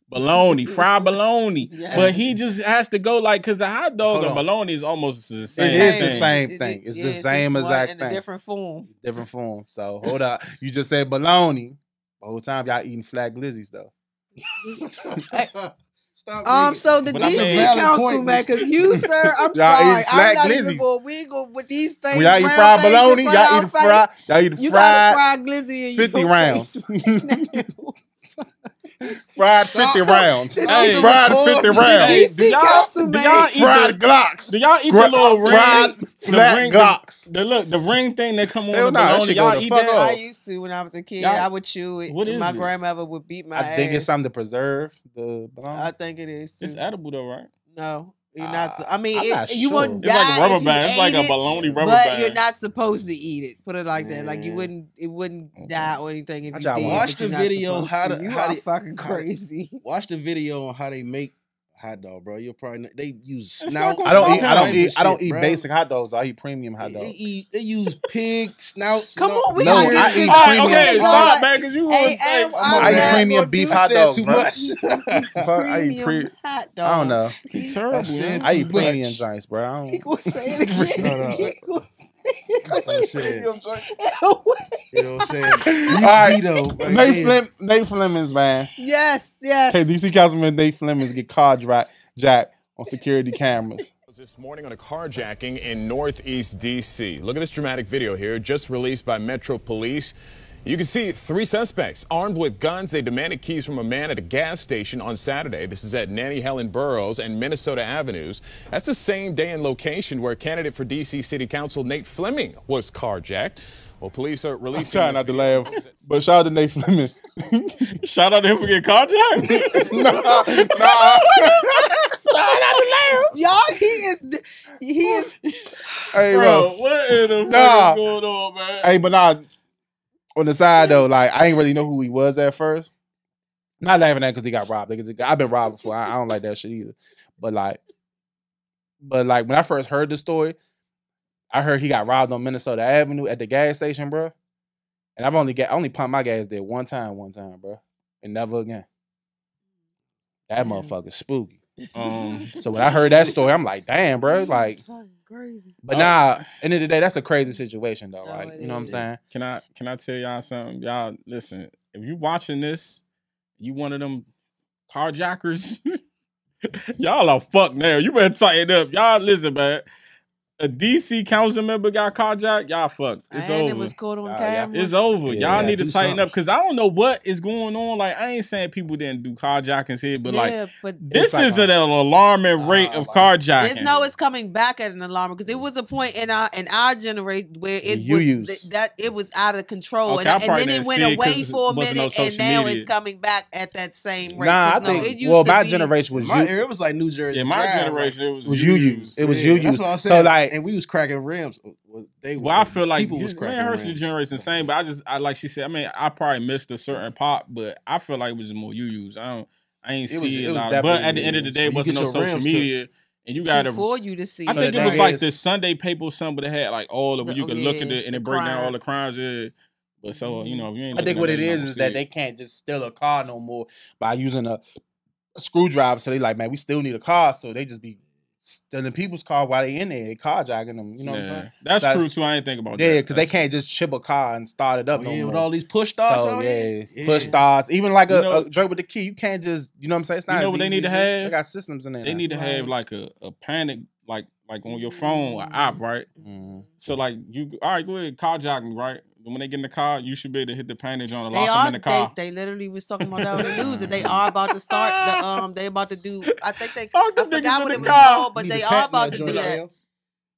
Bologna. fried bologna. Yes. But he just has to go like, because a hot dog Hold and on. bologna is almost the same. It is the thing. same thing. It's the same exact in thing. a different form. Different form. So hold up. You just said bologna. The whole time y'all eating flat glizzies though. Stop. So the But I mean- DC Valid council, point, man, Miss- because you, sir, I'm Y'all sorry, eating flat I'm not glizzies. even bored. We go with these things. When y'all eat round fried things in bologna, front of y'all our eating face. fried. Y'all eating You got a fried fried glizzy in 50 your rounds. face. Fried Stop. 50 rounds. Hey, Fried 50 rounds. Hey, DC council, do man. y'all eat Fried the, Glocks. do y'all eat the little ring? fried flat ring, Glocks. the ring thing that come on Hell the nah, that bologna. shit go Y'all the eat fuck that? off. I used to when I was a kid. Y'all- I would chew it. What and is my it? grandmother would beat my I ass. think it's something to preserve the bologna. I think it is too. It's edible though, right? No, you're not. I mean, I'm not you sure. wouldn't It's die like a rubber if you band. It's like ate a it, bologna rubber but band. you're not supposed to eat it. Put it like that. Like you Man. wouldn't. It wouldn't die or anything if I you tried did. one. but Watch you're the not video supposed to. You are fucking how to- crazy. Watch the video on how they make hot dog, bro. You'll probably they use It's snout. not I don't eat. Stop I don't it. eat. I don't Shit, eat bro. basic hot dogs. I eat premium hot dogs. They use pig snouts. Come and all- on, we No, gotta I get eat this. All right, premium. okay, God. stop, man, because you Hey, want and I eat not premium gonna beef do hot said dogs, too bro. much. Fuck, I eat premium hot dog. I don't know. He terrible, I said man. I eat too much. premium joints, bro. I He don't. gonna say it again. No, no. He gonna I said, say it. you know what I'm saying? All right. Vito, right there. Nate Flemings, man. Yes, yes. Okay, DC Councilman Nate Flemings get jacked on security cameras. This morning on a carjacking in Northeast D.C. Look at this dramatic video here, just released by Metro Police. You can see 3 suspects armed with guns. They demanded keys from a man at a gas station on Saturday. This is at Nanny Helen Burroughs and Minnesota Avenues. That's the same day and location where candidate for D.C. City Council Nate Fleming was carjacked. Well, police are releasing. Trying not to laugh, but shout out to Nate Fleming. Shout out to him for getting carjacked. nah. Y'all, he is. Hey, Bro, bro. what in the Nah. fuck is going on, man? Hey, but nah. On the side though, like I ain't really know who he was at first. Not laughing at because he got robbed. Because I've been robbed before. I don't like that shit either. But like when I first heard the story, I heard he got robbed on Minnesota Avenue at the gas station, bro. And I only pumped my gas there one time, bro, and never again. That motherfucker's spooky. So when I heard that story, I'm like, damn, bro, like. Crazy. But nah, end of the day, that's a crazy situation though. No, Like, it you know what I'm is. saying? Can I tell y'all something? Y'all listen. If you watching this, you one of them carjackers. Y'all are fucked now. You better tighten up. Y'all listen, man. a DC council member got carjacked, y'all fucked. It's and over. it was caught on Yeah. camera. It's over. Yeah, Y'all need to do tighten something. up because I don't know what is going on. Like, I ain't saying people didn't do carjackings here, but like, but this like is an alarming rate of carjacking. it's coming back at an alarm because it was a point in our generation where it was out of control, Okay, I and probably then it didn't went see it away 'cause for a it wasn't minute, no and social now media. it's coming back at that same rate. Nah, I 'Cause think. it used Well, to my be- generation was My you. era was like New Jersey. Yeah, my Drive, generation, it was Was you use. It was Yeah, you. That's what I So said. like, and we was cracking rims. Well, I feel like people was me cracking and her rims. generation the same, but I like she said. I mean, I probably missed a certain pop, but I feel like it was more you use. I ain't see it a was lot. But definitely at the end of the day, it you wasn't get no your social rims too. media, and you got to. for you to see. I So think the it was thing like is- the Sunday paper or something that had like all of it. You could look at it and the it break down crime. all the crimes. Yeah. But so you know, if you ain't I think looking what at it that, you're not is gonna that see they it. can't just steal a car no more by using a screwdriver. So they like, man, we still need a car. So they just be stealing people's car while they in there, they carjacking them. You know what I'm saying? That's So- true too. I ain't think about that. Yeah, because they That's- can't just chip a car and start it up Oh, no yeah, more. with all these push starts So out yeah, here. push stars. Even like You know- a joint with the key, you can't just, you know what I'm saying? It's not You know as what they easy need to as this. have? They got systems in there. They now. need to have like a panic, like on your phone, an app, right? Mhm. So like you, all right, go ahead, carjack me, right? When they get in the car, you should be able to hit the panic on and They lock them are. in the car. They literally was talking about that on the news that they are about to start the They about to do. I think they. Lock I them niggas forgot in what the it was car. called, but Need they to are patent about that to do joint out that. here.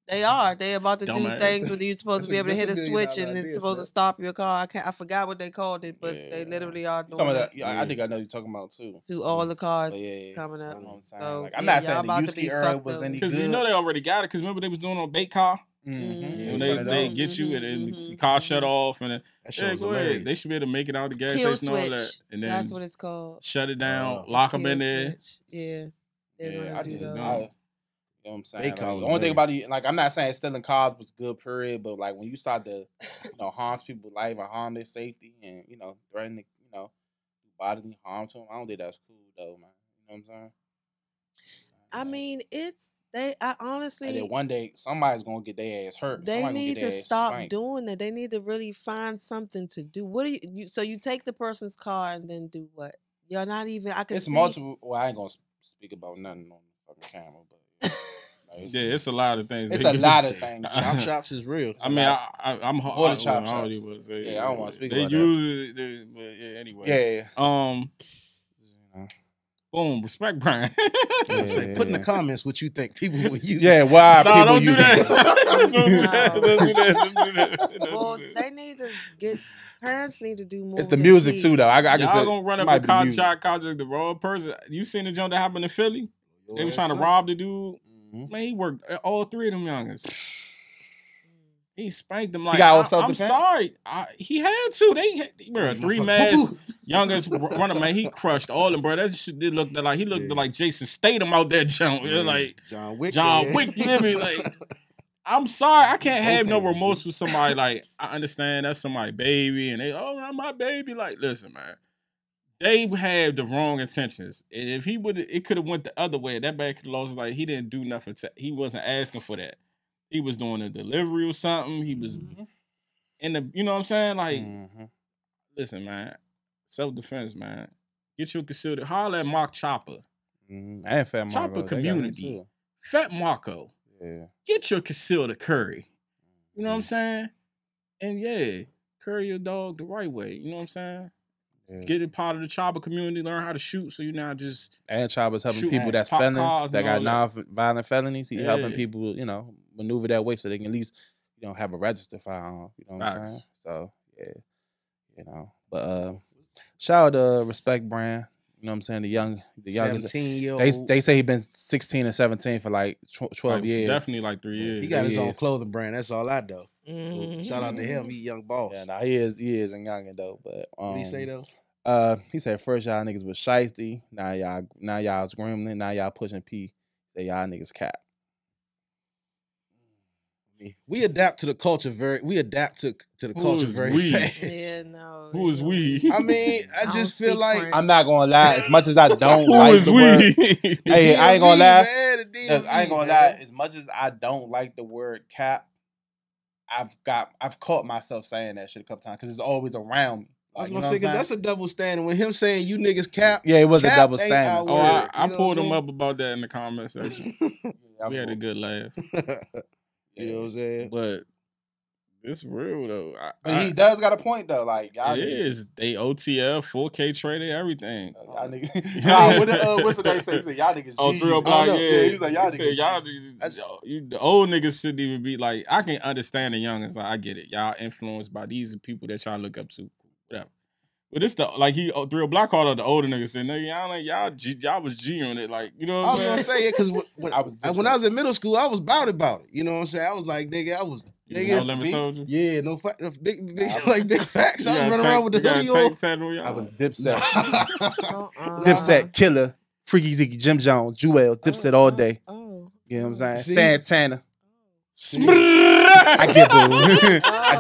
They are. They about to do Dumbass. things where you're supposed to be able to hit a that's a switch $1 and million it's idea, supposed to Slim. stop your car. I forgot what they called it, but Yeah. they literally are doing Some of it that, yeah, I think I know you're talking about too. to all the cars But yeah, coming you up. know what I'm saying? So Like, I'm yeah, not y'all saying the about to Yuski be era fucked was up. any Because good. you know they already got it. Because remember they was doing on bait car. Mhm. When Yeah, they get you and then the car shut off and then That shit yeah, was go ahead. hilarious. They should be able to make it out the gas Kill station and all that, switch. and then That's what it's called. shut it down, Uh, lock them in Kill there. switch. Yeah. They're Yeah, gonna I do just those. don't. You know what I'm saying? They Like, call the it only thing later. about it, like, I'm not saying stealing cars was good, period, but like when you start to, harm people's life and harm their safety and, threaten to, do bodily harm to them, I don't think that's cool though, man. You know what I'm saying? I mean, I honestly. And then one day somebody's gonna get their ass hurt. They Somebody gonna need get to their ass stop spanked. doing that. They need to really find something to do. What do you so you take the person's car and then do what? You're not even. I can It's see. multiple. Well, I ain't gonna speak about nothing on the fucking camera, but Yeah, it's a lot of things. it's they a do. lot of things. Chop shops is real. I mean, I'm More than I chop don't shops. even say. Yeah, I don't wanna speak They about that. use it, but yeah. Anyway, Yeah. boom, respect, Brian. Yeah. Say, put in the comments what you think people will use. Yeah, why No, people don't do use that. it. Don't do that. Don't do that. Don't do that. Don't do Well, that. they need to get. Parents need to do more. It's the with their music too, kids. though. I can Y'all say gonna run it up might a be car music. contract the wrong person. You seen the jump that happened in Philly? Yo, They was ass trying to up. rob the dude. Mhm. Man, he worked all three of them youngers. He spanked them like got all I'm self-defense? sorry. He had to. They were three masked youngers running. Man, he crushed all them, bro. That shit did look like he looked Yeah. like Jason Statham out that jump. Yeah, Like John Wick. John yeah. Wick. You hear me? Like I'm sorry. I can't have no Okay. remorse with somebody. Like I understand that's somebody's baby, and they that's my baby. Like listen, man. They had the wrong intentions. And if he would, it could have went the other way. That bad could have lost. Like he didn't do nothing. He wasn't asking for that. He was doing a delivery or something. He was in the, you know what I'm saying? Like, Mhm. listen, man, self-defense, man. Get your concealed. Holler at Mark Chopper, Mhm. And Fat Marco. Chopper they got him community. too. Fat Marco. Yeah. Get your concealed curry. You know what I'm Mm-hmm. saying? And yeah, curry your dog the right way. You know what I'm saying? Yeah. Get it part of the Chopper community. Learn how to shoot, so you're not just And Chopper's helping Shoot people at that's pop felons cars that and got all that. non-violent felonies. He helping Yeah. people, maneuver that way so they can at least, have a registered firearm. You know what I'm Facts. saying? So yeah, But shout out to Respect Brand. You know what I'm saying? The youngest. 17-year-old. They say he been 16 and 17 for like 12 like, years. definitely like 3 years. He got his own years. clothing brand. That's all I know. Mhm. Shout out to him. He young boss. Yeah, nah, he is a youngin though. But What he say though? He said first y'all niggas was shiesty. Now y'all's gremlin. Now y'all pushing P. Say y'all niggas cap. We adapt to the culture we adapt to the Who culture is very we? fast. Yeah, no. Who is we? I mean, I don't just feel speak like French. I'm not gonna lie. As much as I don't Who like is the word, we? hey, I ain't gonna DMV, lie. man, the DMV, I ain't gonna man. lie. As much as I don't like the word cap, I've caught myself saying that shit a couple times because it's always around me. I was Like, gonna say, 'cause that's a double standard. When him saying you niggas cap, yeah, it was a cap double ain't standard. our Oh, word. I You know pulled what him I'm up about that in the comment section. We had a good laugh. You know what I'm saying? But it's real though. But he does got a point though. Like y'all it niggas, is. They OTF, 4K traded, everything. y'all niggas. Nah, what's the name say? He said y'all niggas. Oh, G. 3 block, yeah. He's like y'all niggas. Y'all niggas. The old niggas shouldn't even be like. I can understand the youngins. Like, I get it. Y'all influenced by these people that y'all look up to. Whatever. But it's the like he 3 block called out the older niggas said, nigga, y'all was G on it. Like, you know what I'm saying? I was gonna say it because when I was in middle school, I was about it. You know what I'm saying? I was like, nigga, I was. No Limit Soldier? Yeah, big like big facts. I was running around with the hoodie on. I was Dipset. Dipset, Killer, Freaky Ziggy, Jim Jones, Jewel, Dipset all day. You know what I'm saying? See? Santana. I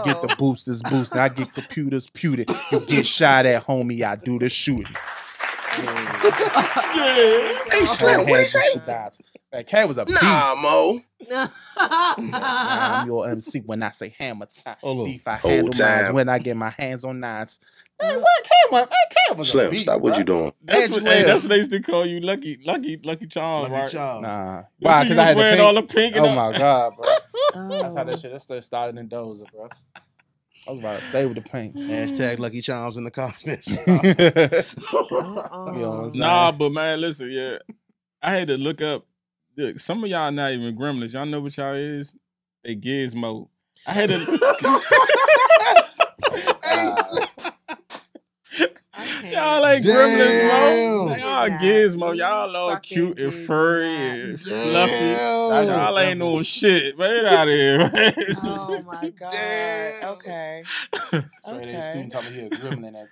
get the boosters boosted. I get computers pewted. You get shot at, homie. I do the shooting. Hey, Slim, what he say? That cat was a beast. Nah, Mo. I'm your MC when I say hammer time. Beef I Whole handle mines time. when I get my hands on nines. Man, what Cam was Slim, a beast, stop what bro. you doing. That's what they used to call you Lucky Charms, right? Nah. Why? Because I had wearing all the pink. Oh my God, bro. That's how that shit started in Dozer, bro. I was about to stay with the paint. Hashtag Lucky Charms in the comments. You know what I'm saying? Nah, but man, listen, yeah. I had to look up. Look, some of y'all not even gremlins. Y'all know what y'all is? They gizmo. I had to. Y'all ain't gremlins, Mo. Y'all gizmo. Y'all all cute and furry and fluffy. Y'all ain't no shit. Man, get out of here, man. Oh my God. Okay. Okay. Student told me he a gremlin.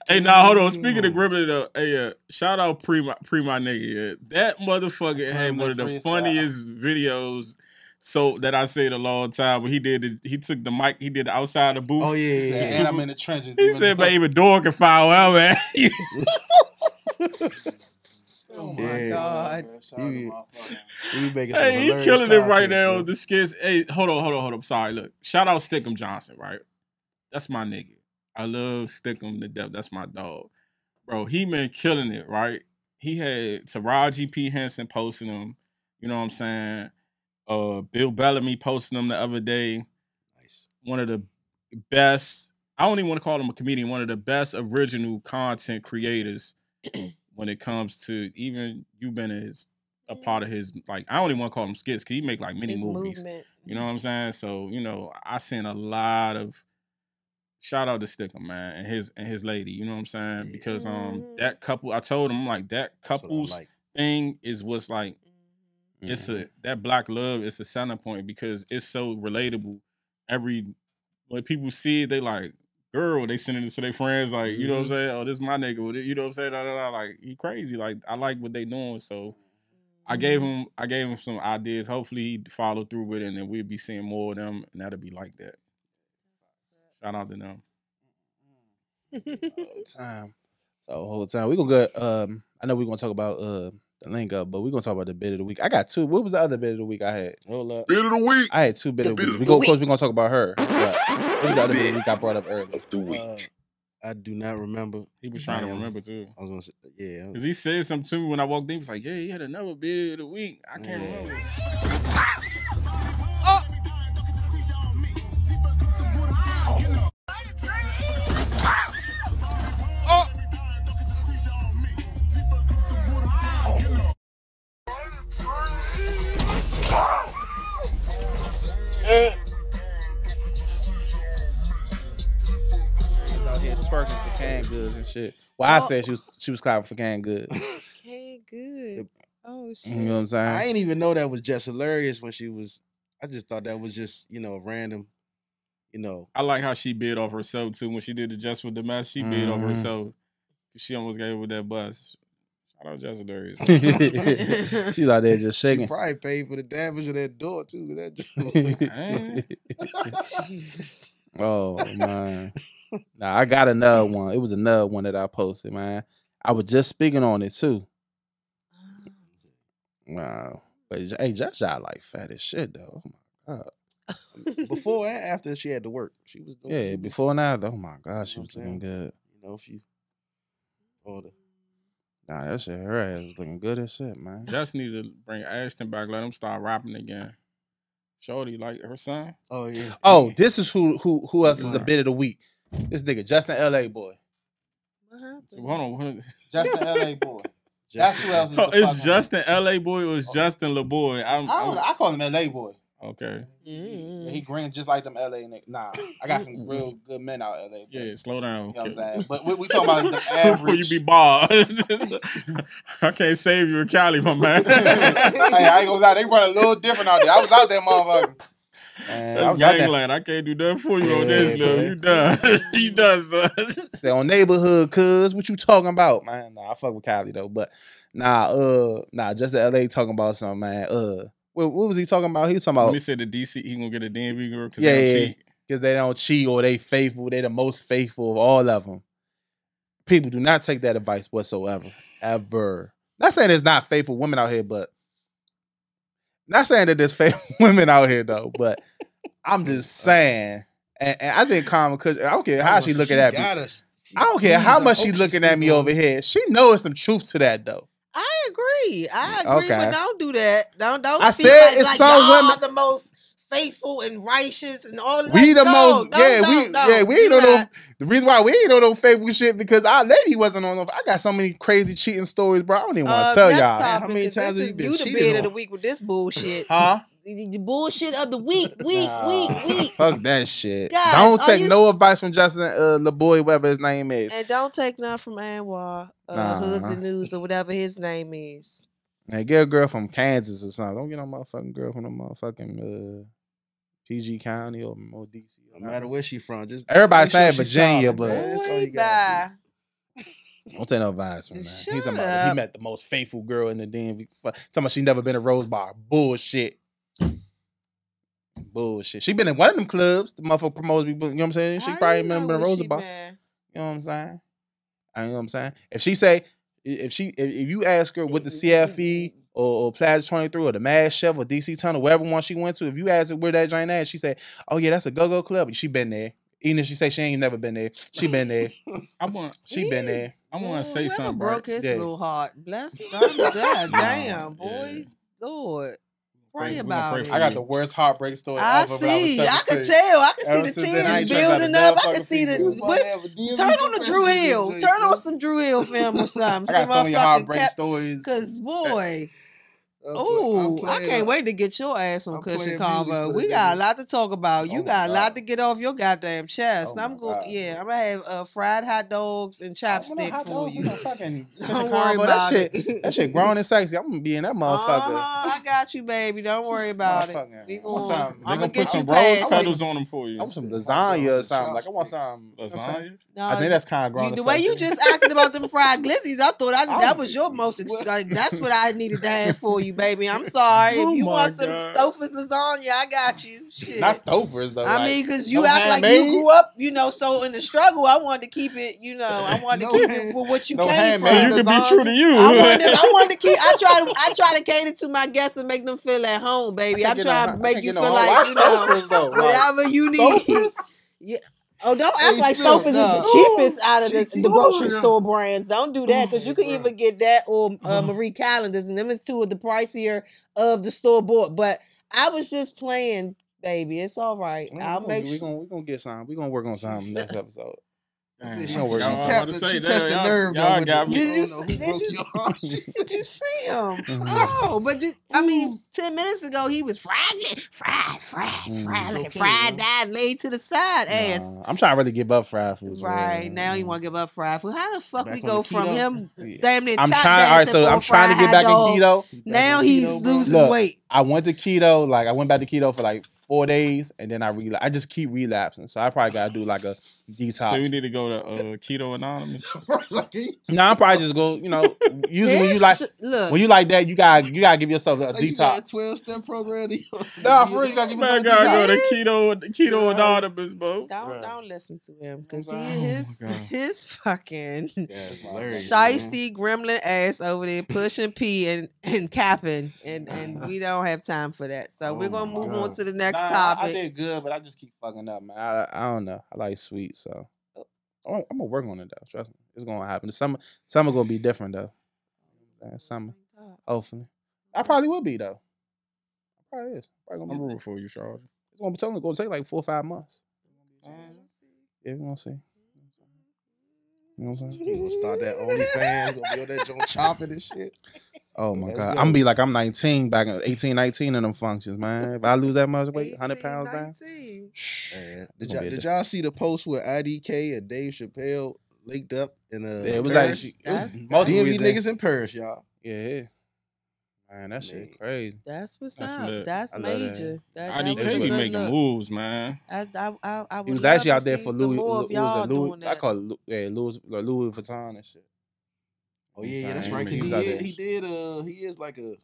Hey, now hold on. Speaking of gremlin, though, hey, shout out Pre my nigga. Yeah. That motherfucker had one of the funniest videos. So that I said a long time when he took the mic, he did the outside the booth. Oh yeah. And I'm in the trenches. He said, "Baby, door can fire wherever." Oh my God. He making some Hey, he hilarious killing it right content, now bro. on the skits. Hey, hold on. Sorry, look. Shout out Stickum Johnson, right? That's my nigga. I love Stickum to death. That's my dog. Bro, he been killing it, right? He had Taraji P. Henson posting him. You know what I'm saying? Bill Bellamy posting him the other day. Nice. One of the best, I don't even want to call him a comedian, one of the best original content creators when it comes to even you been a part of his, like, I don't even want to call him skits because he make like mini movies. Movement. You know what I'm saying? So, you know, I seen a lot of shout out to Stickum, man, and his lady, you know what I'm saying? Because that couple, I told him, like, that couple's thing is what's like, it's that black love is a center point because it's so relatable. When people see it, they like, girl, they sending it to their friends, like, you know what I'm saying? Oh, this is my nigga. You know what I'm saying? Like, he crazy. Like, I like what they doing. So I gave him some ideas. Hopefully he follow through with it, and then we'll be seeing more of them, and that'll be like that. Shout out to them. Whole time we gonna get. I know we're gonna talk about the link up, but we're gonna talk about the bid of the week. I got two. What was the other bid of the week I had? Hold up. Bid of the week. I had two bid of the week. Of course, we're gonna talk about her. But what was the other bid of the week I brought up earlier? Of the week. I do not remember. He was trying to remember too. I was gonna say, yeah. Because he said something to me when I walked in. He was like, yeah, he had another bid of the week. I can't remember. Out here twerking for canned goods and shit. Well, I said she was clapping for canned goods. Okay, good. Oh shit. You know what I'm saying? I didn't even know that was just hilarious when she was. I just thought that was just random. I like how she bid off herself too when she did the Just with the Mess. She bid off herself. She almost gave it with that bus. Shout out Just hilarious. She's out there just shaking. She probably paid for the damage of that door too. Jesus. Oh man. Nah, I got another one. It was another one that I posted, man. I was just speaking on it too. Wow. But hey, Just y'all like fat as shit though. Oh my God. Before and after she had to work, she was doing. Yeah, before and after. Oh my God, she was looking good. If you order. Nah, that shit, her ass was looking good as shit, man. Just need to bring Ashton back. Let him start rapping again. Shorty, like her son. Oh yeah. Oh, this is who else is the bit of the week. This nigga, Justin LA boy. What happened? So, hold on. What? Justin LA boy. That's who else is the It's fucking- Justin LA boy or it's Justin LaBoy? I call him LA boy. Okay. Yeah, he green just like them LA niggas. Nah, I got some real good men out LA. Yeah, slow down. You know what I'm saying? But we talking about the average. Before you be bald. I can't save you in Cali, my man. Hey, I ain't gonna lie, they run a little different out there. I was out there, motherfucker. Man, I That's was out there. gangland. I can't do nothing for you on this, Yeah, though. man. You done. You done, son. Say on neighborhood, cuz what you talking about, man? Nah, I fuck with Cali though, but nah, just the LA talking about something, man. What was he talking about? He was talking When about he said the DC, he gonna get a DMV girl because yeah, they don't cheat. because they don't cheat or they faithful. They the most faithful of all of them. People do not take that advice whatsoever, ever. Not saying there's not faithful women out here, but not saying that there's faithful women out here though. But I'm just saying, and I think Karman, because I don't care how she looking at me. I don't care how much she looking at me over here. She knows some truth to that though. I agree, Okay. but don't do that. Don't. I speak said like, it's like some y'all women- are the most faithful and righteous and all. We like, the no, most, no, yeah, no, we no, ain't do on no. not. The reason why we ain't on no faithful shit because our lady wasn't on no. I got so many crazy cheating stories, bro. I don't even want to tell Next y'all. topic, How many 'cause times this have you been is you the cheated bed of the on? week with this bullshit? Huh? The bullshit of the week. Fuck that shit. Guys, don't are take you no advice from Justin LaBoy, whatever his name is. And don't take none from Anwar, Hoodz and Newz or whatever his name is. Hey, get a girl from Kansas or something. Don't get no motherfucking girl from no motherfucking PG County or DC. No matter where she from, just Everybody make sure saying she's Virginia, solid, but man. That's all Boy, you gotta bye. don't take no advice from that. Shut He's talking up. about he met the most faithful girl in the DMV. Talking about she never been to Rose Bar. Bullshit. Bullshit. She been in one of them clubs. The motherfucker promotes people. You know what I'm saying? She How probably you know remember the where Rose she Bar. been? You know what I'm saying? You know what I'm saying? If she say, if you ask her what the CFE or Plaza 23 or the Mad Chef or DC Tunnel, wherever one she went to, if you ask her where that joint at, she say, oh yeah, that's a go-go club. And she been there. Even if she say she ain't never been there, she been there. She been there. I want to say Whoever something, broke right? his Yeah. little heart. Bless God. God damn, boy. Yeah. Lord. Pray We gonna about pray it. for I got you. the worst heartbreak story I ever. when I was see. I could 17. tell. I could see Ever the since then, I ain't tears trust building not a up. I could motherfucking see the. female. What? Turn on the Drew Hill. Turn on some Drew Hill film or something. I got so many heartbreak Cap- stories. Cause boy, I'm oh, I playing can't up. wait to get your ass on I'm Cushion playing music Convo. for We the got a niggas. lot to talk about. You Oh my got a lot God. to get off your goddamn chest. Oh I'm my going. God. Yeah, I'm gonna have fried hot dogs and chapstick for you. Don't worry about that shit. it. That shit grown and sexy. I'm gonna be in that motherfucker. I got you, baby. Don't worry about it. Motherfucker. We I want gonna, some- They I'm gonna gonna put get some you rose past petals it. on them for you. I want some lasagna or something. Like I want some Lasagna. I think that's kind of grown. The and way you sexy. just acted about them fried glissies, I thought that was your most. Like, that's what I needed to have for you, baby. I'm sorry. Oh If you my want some God. Stouffer's lasagna, I got you. Shit. Not Stouffer's though. I like, mean, because you no act like handmade? you grew up, so in the struggle, I wanted to keep it, I wanted to keep it for what you No came handmade So from. you can be lasagna? true to you. I wanted to keep. I try to cater to my guests and make them feel at home, baby. I I'm can't trying get to no- I make can't you get no feel home. like Why Stouffer's, though? Like, whatever you need. Stouffer's? Yeah. Oh, don't act Hey, like still, Stouffer's nah. is the cheapest out of the grocery Yeah. store brands. Don't do that because you can bro. even get that or Marie Callender's, and them is two of the pricier of the store bought. But I was just playing, baby. It's all right. I'll make we sure. gonna get some. We gonna work on something next episode. Damn, She don't worry about it. tapped Say she that, touched the y'all- nerve y'all though. with got the- me. Did you I don't know see- who did broke you your heart. Did you see him? Mhm. Oh, but I mean, 10 minutes ago he was fried like fried, died, laid to the side, ass. Nah, I'm trying to really give up fried food. Right now, you want to give up fried food? How the fuck Back we on go the from keto? him Yeah. damn near I'm tap trying. All right, dancing so for I'm a trying to fried get back in hot dog? keto. Now on he's keto, bro. losing Look, weight. I went to keto. Like I went back to keto for like 4 days, and then I just keep relapsing. So I probably gotta do like a detox. So we need to go to Keto Anonymous. Like, he- No, I'm probably just go. Usually when you This like sh- look, when you like that, you gotta give yourself a like you got a detox. 12-step program. Nah, for real, you gotta give Man, yourself a gotta detox. go to Keto Yeah. Anonymous, bro. don't listen to him because Oh, his fucking That's hilarious. shiesty gremlin ass over there pushing P and capping, and we don't have time for that. So we're gonna my move God. on to the next Nah, I topic. did good, but I just keep fucking up, man. I don't know. I like sweet, so I'm gonna work on it though. Trust me, it's gonna happen. The summer gonna be different though. Summer, hopefully. I probably will be though. Probably is. Probably gonna I'm be. rooting for you, Charles. It's gonna be telling. Gonna take like 4 or 5 months. Yeah, we gonna see. You know what I'm saying? You gonna start that OnlyFans, gonna be on that joint chopping and shit. Oh my Let's god, go. I'm gonna be like I'm 19 back in 18, 19 in them functions, man. If I lose that much weight, 100 pounds down. 19. Man, Gonna be did y'all see the post where IDK and Dave Chappelle linked up in Yeah, it was Paris? actually it was That's- multiple DMV reasons. niggas in Paris, y'all. Yeah, man, that shit Man. crazy. That's what's That's up. lit. That's I love that. major. That was a IDK be good making look. moves, man. I He would was love actually to out there see for some Louis. more of y'all Louis doing I that. call it Louis Vuitton and shit. Oh yeah, that's Man, right. Cause he he was out there. he is like a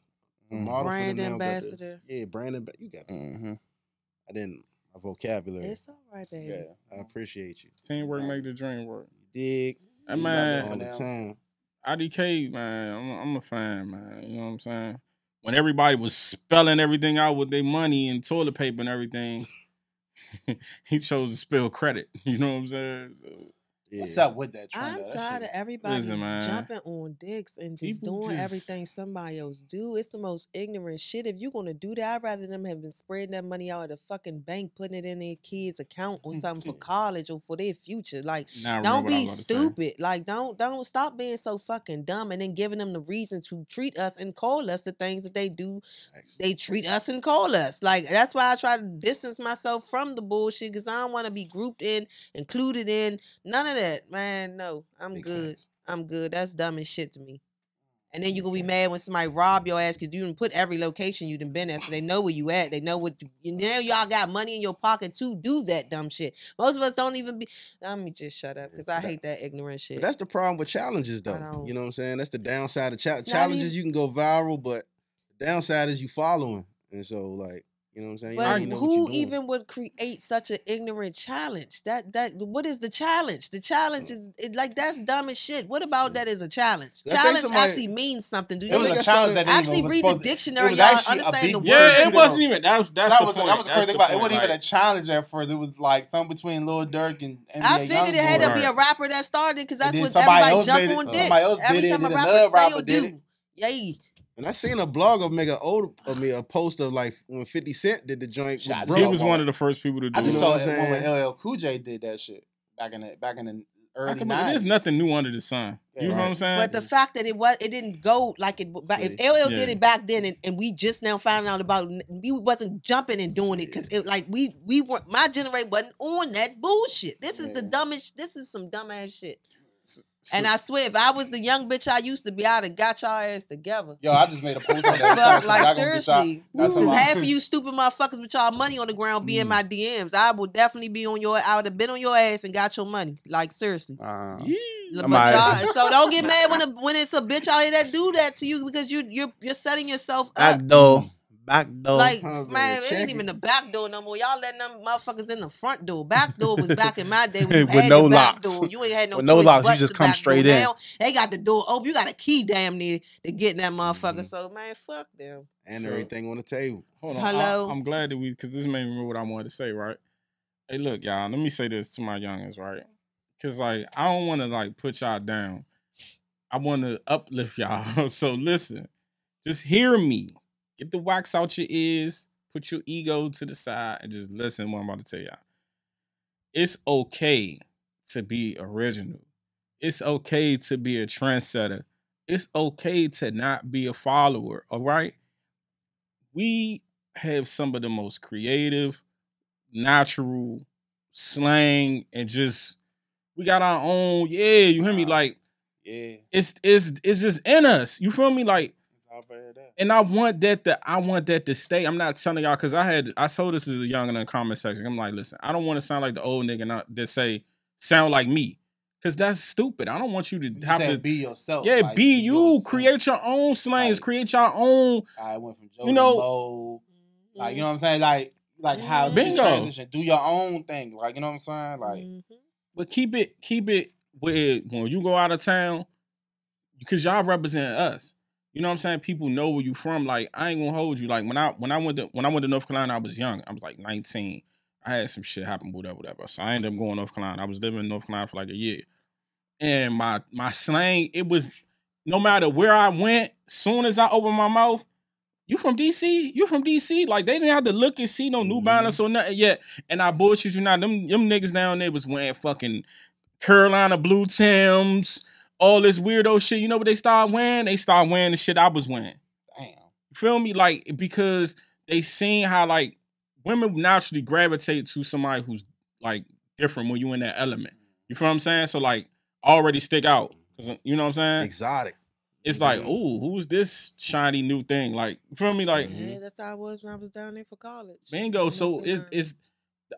model Brand for them now, but ambassador. yeah, brand ambassador. You got it. Mm-hmm. I didn't my vocabulary. It's all right, baby. Yeah. I appreciate you. Teamwork make the dream work. Dig That He's out man, there all for the now. time. IDK, man, I'm a fan, man. You know what I'm saying? When everybody was spelling everything out with their money and toilet paper and everything, he chose to spill credit. You know what I'm saying? So, Yeah. What's up with that trend? I'm though? That tired shit- of everybody Listen, man. jumping on dicks and just People doing just- everything somebody else do. It's the most ignorant shit. If you're gonna do that, I'd rather them have been spreading that money out at a fucking bank, putting it in their kids' account or something for college or for their future. Like, now I remember don't what I be was about to say. stupid. Like, don't stop being so fucking dumb and then giving them the reason to treat us and call us the things that they do. They treat us and call us. Like, that's why I try to distance myself from the bullshit because I don't want to be grouped in, included in. None of that, man. No, I'm Big good. facts. I'm good. That's dumb as shit to me. And then you gonna be mad when somebody rob your ass because you didn't put every location you done been at, so they know where you at. They know what. Now y'all got money in your pocket to do that dumb shit. Most of us don't even be. Let me just shut up because I hate that ignorant shit. But that's the problem with challenges, though. don't- You know what I'm saying? That's the downside of It's not challenges. even- You can go viral, but the downside is you following. And so, like, you know what I'm saying? You But don't know what who you're doing. even would create such an ignorant challenge? That what is the challenge? The challenge is like that's dumb as shit. What about that is a challenge? I think Challenge somebody- actually means something. Do It was you a challenge that actually was read the supposed to- dictionary? it was Y'all actually a understand big the word. word? Yeah, it You wasn't know, even. That's that the was point. that was the That's crazy thing about it. It point, wasn't even like- a challenge at first. It was like something between Lil Durk and NBA I figured it had to be Right. a rapper that started because that's then what somebody everybody else jump did it. on dicks. Somebody else Every did it, time a then rapper another say rapper or did do. it. Yay. And I seen a blogger make a post of like when 50 Cent did the joint. Shit, I With just He Bro. was one of the first people to do I just You it. know saw what I'm it one when saying? LL Cool J did that shit back in the early I can, 90s. there's nothing new under the sun. You know what I'm saying? But the fact that it didn't go like it. But if LL did Yeah. it back then, and we just now found out about, we wasn't jumping and doing it because it like we weren't. My generation wasn't on that bullshit. This is the dumbest. This is some dumbass shit. And I swear, if I was the young bitch I used to be, I'd have got y'all ass together. Yo, I just made a post on that. Fuck, like Y'all gonna get y'all- seriously, that's because why- half of you stupid motherfuckers with y'all money on the ground be in my DMs. I would definitely be on your. I would have been on your ass and got your money. Like seriously. But y'all, so don't get mad when it's a bitch out here that do that to you because you're setting yourself up. Back door. Like, Huh, man, it check ain't it. even the back door no more. Y'all letting them motherfuckers in the front door. Back door was back in my day when you With had no the back locks. door. You ain't had no With no choice locks, you but just the come back straight door. in. Now they got the door open. You got a key damn near to get in that motherfucker. So, man, fuck them. And So- everything on the table. Hold on. Hello? I'm glad that because this made me remember what I wanted to say, right? Hey, look, y'all, let me say this to my youngins, right? Because, like, I don't want to, like, put y'all down. I want to uplift y'all. So, listen, just hear me. Get the wax out your ears, put your ego to the side, and just listen to what I'm about to tell y'all. It's okay to be original. It's okay to be a trendsetter. It's okay to not be a follower, all right? We have some of the most creative, natural slang, and just we got our own. Yeah, you hear me? Like Yeah. it's just in us. You feel me? Like, and I want that to stay. I'm not telling y'all because I saw this as a young in the comment section. I'm like, listen, I don't want to sound like the old nigga that say sound like me. Cause that's stupid. I don't want you to You have said to be yourself. Yeah, like, be you. yourself. Create your own slangs. Like, create your own. I went from Joe You know- to Mo. Like, you know what I'm saying? Like how to Bingo. transition. Do your own thing. Like, you know what I'm saying? Like, But keep it where when you go out of town, because y'all represent us. You know what I'm saying? People know where you from. Like, I ain't gonna hold you. Like when I went to North Carolina, I was young. I was like 19. I had some shit happen, whatever. So I ended up going to North Carolina. I was living in North Carolina for like a year. And my slang, it was no matter where I went, soon as I opened my mouth, You from DC? You from DC? Like, they didn't have to look and see no New Balance or nothing yet. And I bullshit you not. Them niggas down there was wearing fucking Carolina Blue Timbs, all this weirdo shit. You know what they started wearing? They started wearing the shit I was wearing. Damn. You feel me? Like, because they seen how, like, women naturally gravitate to somebody who's, like, different when you in that element. You feel what I'm saying? So, like, already stick out. You know what I'm saying? Exotic. It's like, ooh, who's this shiny new thing? Like, you feel me? Like, Yeah, that's how I was when I was down there for college. bingo. So it's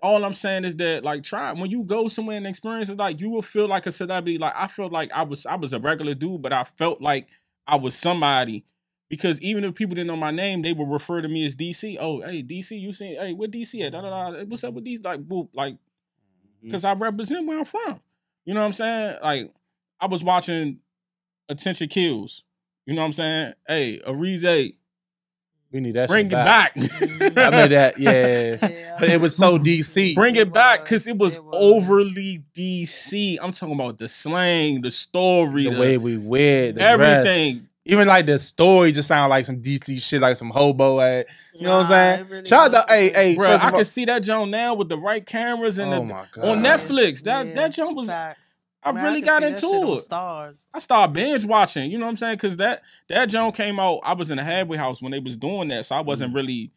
all I'm saying is that, like, try when you go somewhere and experience it, like, you will feel like a celebrity. Like, I felt like I was a regular dude, but I felt like I was somebody, because even if people didn't know my name, they would refer to me as DC. Oh, hey, DC, you seen? Hey, where DC at? Da, da, da. What's up with these? Like, boop, like, because I represent where I'm from. You know what I'm saying? Like, I was watching Attention Kills. You know what I'm saying? Hey, Arize. We need that Bring shit it back. I mean that, yeah. It was so DC. Bring it back, because it was overly DC. I'm talking about the slang, the story, the way we wear, the everything. Dress. Even like the story just sound like some DC shit, like some hobo at. You know what I'm saying? Really Shout out to hey, bro. I can see that joint now with the right cameras and my God. on Netflix. That joint was. I really got into it. Stars. I started binge watching. You know what I'm saying? Because that joint came out. I was in the halfway house when they was doing that, so I wasn't really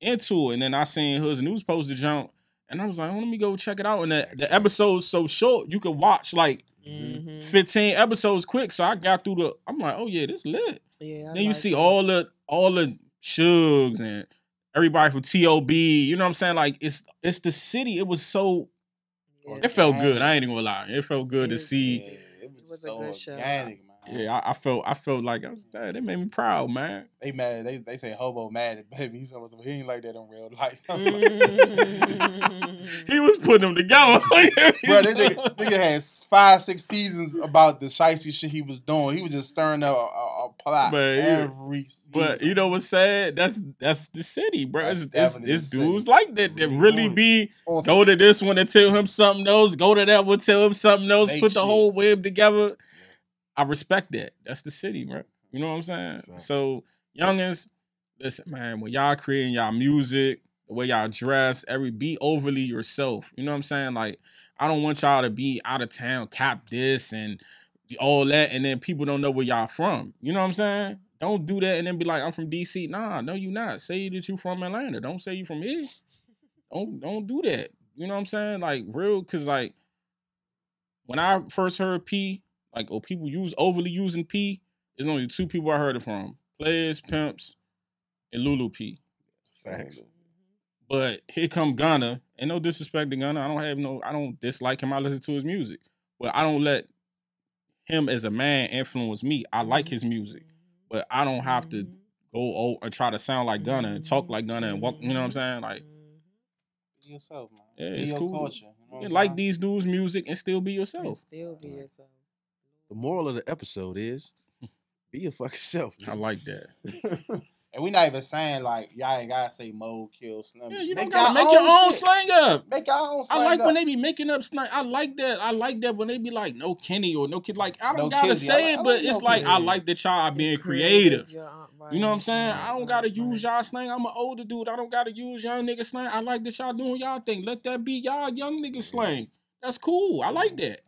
into it. And then I seen Hoodz Newz post the jump, and I was like, oh, let me go check it out. And the episode's so short, you could watch like 15 episodes quick. So I got through I'm like, oh yeah, this lit. Yeah. Then you see all the Shugs and everybody from TOB. You know what I'm saying? Like, it's the city. It was so. It felt good. I ain't even gonna lie. It felt good to see. It was a good show. Organic, man. Yeah, I felt like they made me proud, man. They mad. They say hobo mad at baby. He ain't like that in real life. He was putting them together. Bro, this nigga had 5-6 seasons about the shicey shit he was doing. He was just stirring up a plot every season. But you know what's sad? That's the city, bro. It's dudes like that really be go to this one and tell him something else, go to that one, tell him something else, put the whole web together. I respect that. That's the city, bro. You know what I'm saying? Exactly. So, youngins, listen, man, when y'all creating y'all music, the way y'all dress, be overly yourself. You know what I'm saying? Like, I don't want y'all to be out of town, cap this and all that, and then people don't know where y'all from. You know what I'm saying? Don't do that and then be like, I'm from DC. Nah, no, you not. Say that you from Atlanta. Don't say you from here. Don't do that. You know what I'm saying? Like, real, because, like, when I first heard P, like, people overly using P, there's only 2 people I heard it from. Players, Pimps, and Lulu P. Facts. But here come Gunna. Ain't no disrespect to Gunna. I don't dislike him. I listen to his music. But I don't let him as a man influence me. I like his music. But I don't have to go or try to sound like Gunna and talk like Gunna and walk, you know what I'm saying? Like, be yourself, man. Yeah, it's cool. Culture, you know like these dudes' music and still be yourself. And still be yourself. The moral of the episode is be your fucking self. I like that. And we not even saying like y'all ain't gotta say Mo, Kill, Slim. Yeah, you don't gotta make your own slang up. Make your own slang up. I like when up. they be making up slang. I like that when they be like no Kenny or no kid. Like I don't No gotta Kizzy. say it, but I it's like like no I Kizzy. like that y'all are being creative. Right. You know what I'm saying? I don't gotta use y'all slang. I'm an older dude. I don't gotta use young nigga slang. I like that y'all doing y'all thing. Let that be y'all young nigga slang. That's cool. I like that.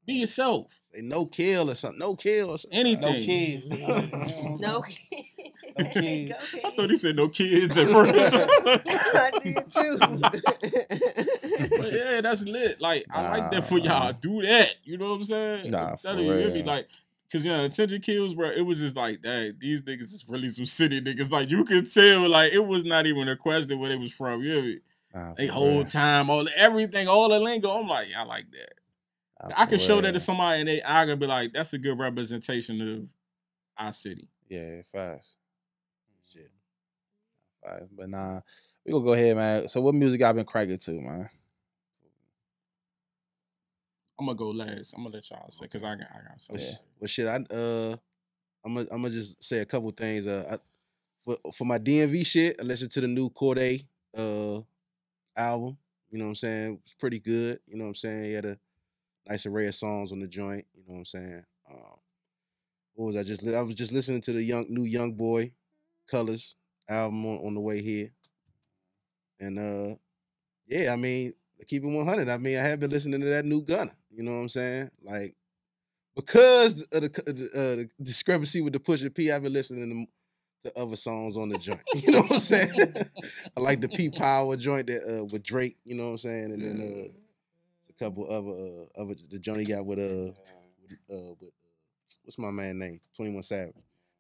Be yourself. Say no kill or something. No kill or something. Anything. No kids. No kids. No kids. I thought he said no kids at first. I did too. But yeah, that's lit. Like, I like that for y'all. Do that. You know what I'm saying? Nah, I'm for telling you, it be real. like, because, you know, Attention Kills, bro, it was just like, dang, these niggas is really some city niggas. Like, you could tell, like, it was not even a question where they was from. You know what I mean? Nah, They for whole real. time, everything, all the lingo. I'm like, I like that. Nah, I for can show real. that to somebody and I can be like, that's a good representation of our city. Yeah, fast. Shit. Fast. But nah, we gonna go ahead, man. So what music y'all been cracking to, man? I'm gonna go last. I'm gonna let y'all say because I got something. Yeah. Well, shit, I'm gonna just say a couple things. For my DMV shit, I listened to the new Corday album. You know what I'm saying? It's pretty good. You know what I'm saying? He had a nice array of songs on the joint. You know what I'm saying? What was I was just listening to the new young boy, Colors. album on the way here. And yeah, I mean, to keep it 100. I mean, I have been listening to that new Gunna. You know what I'm saying? Like, because of the discrepancy with the Pusha P, I've been listening to other songs on the joint. You know what I'm saying? I like the P Power joint that with Drake. You know what I'm saying? And then a couple other the joint he got with what's my man name? 21 Savage.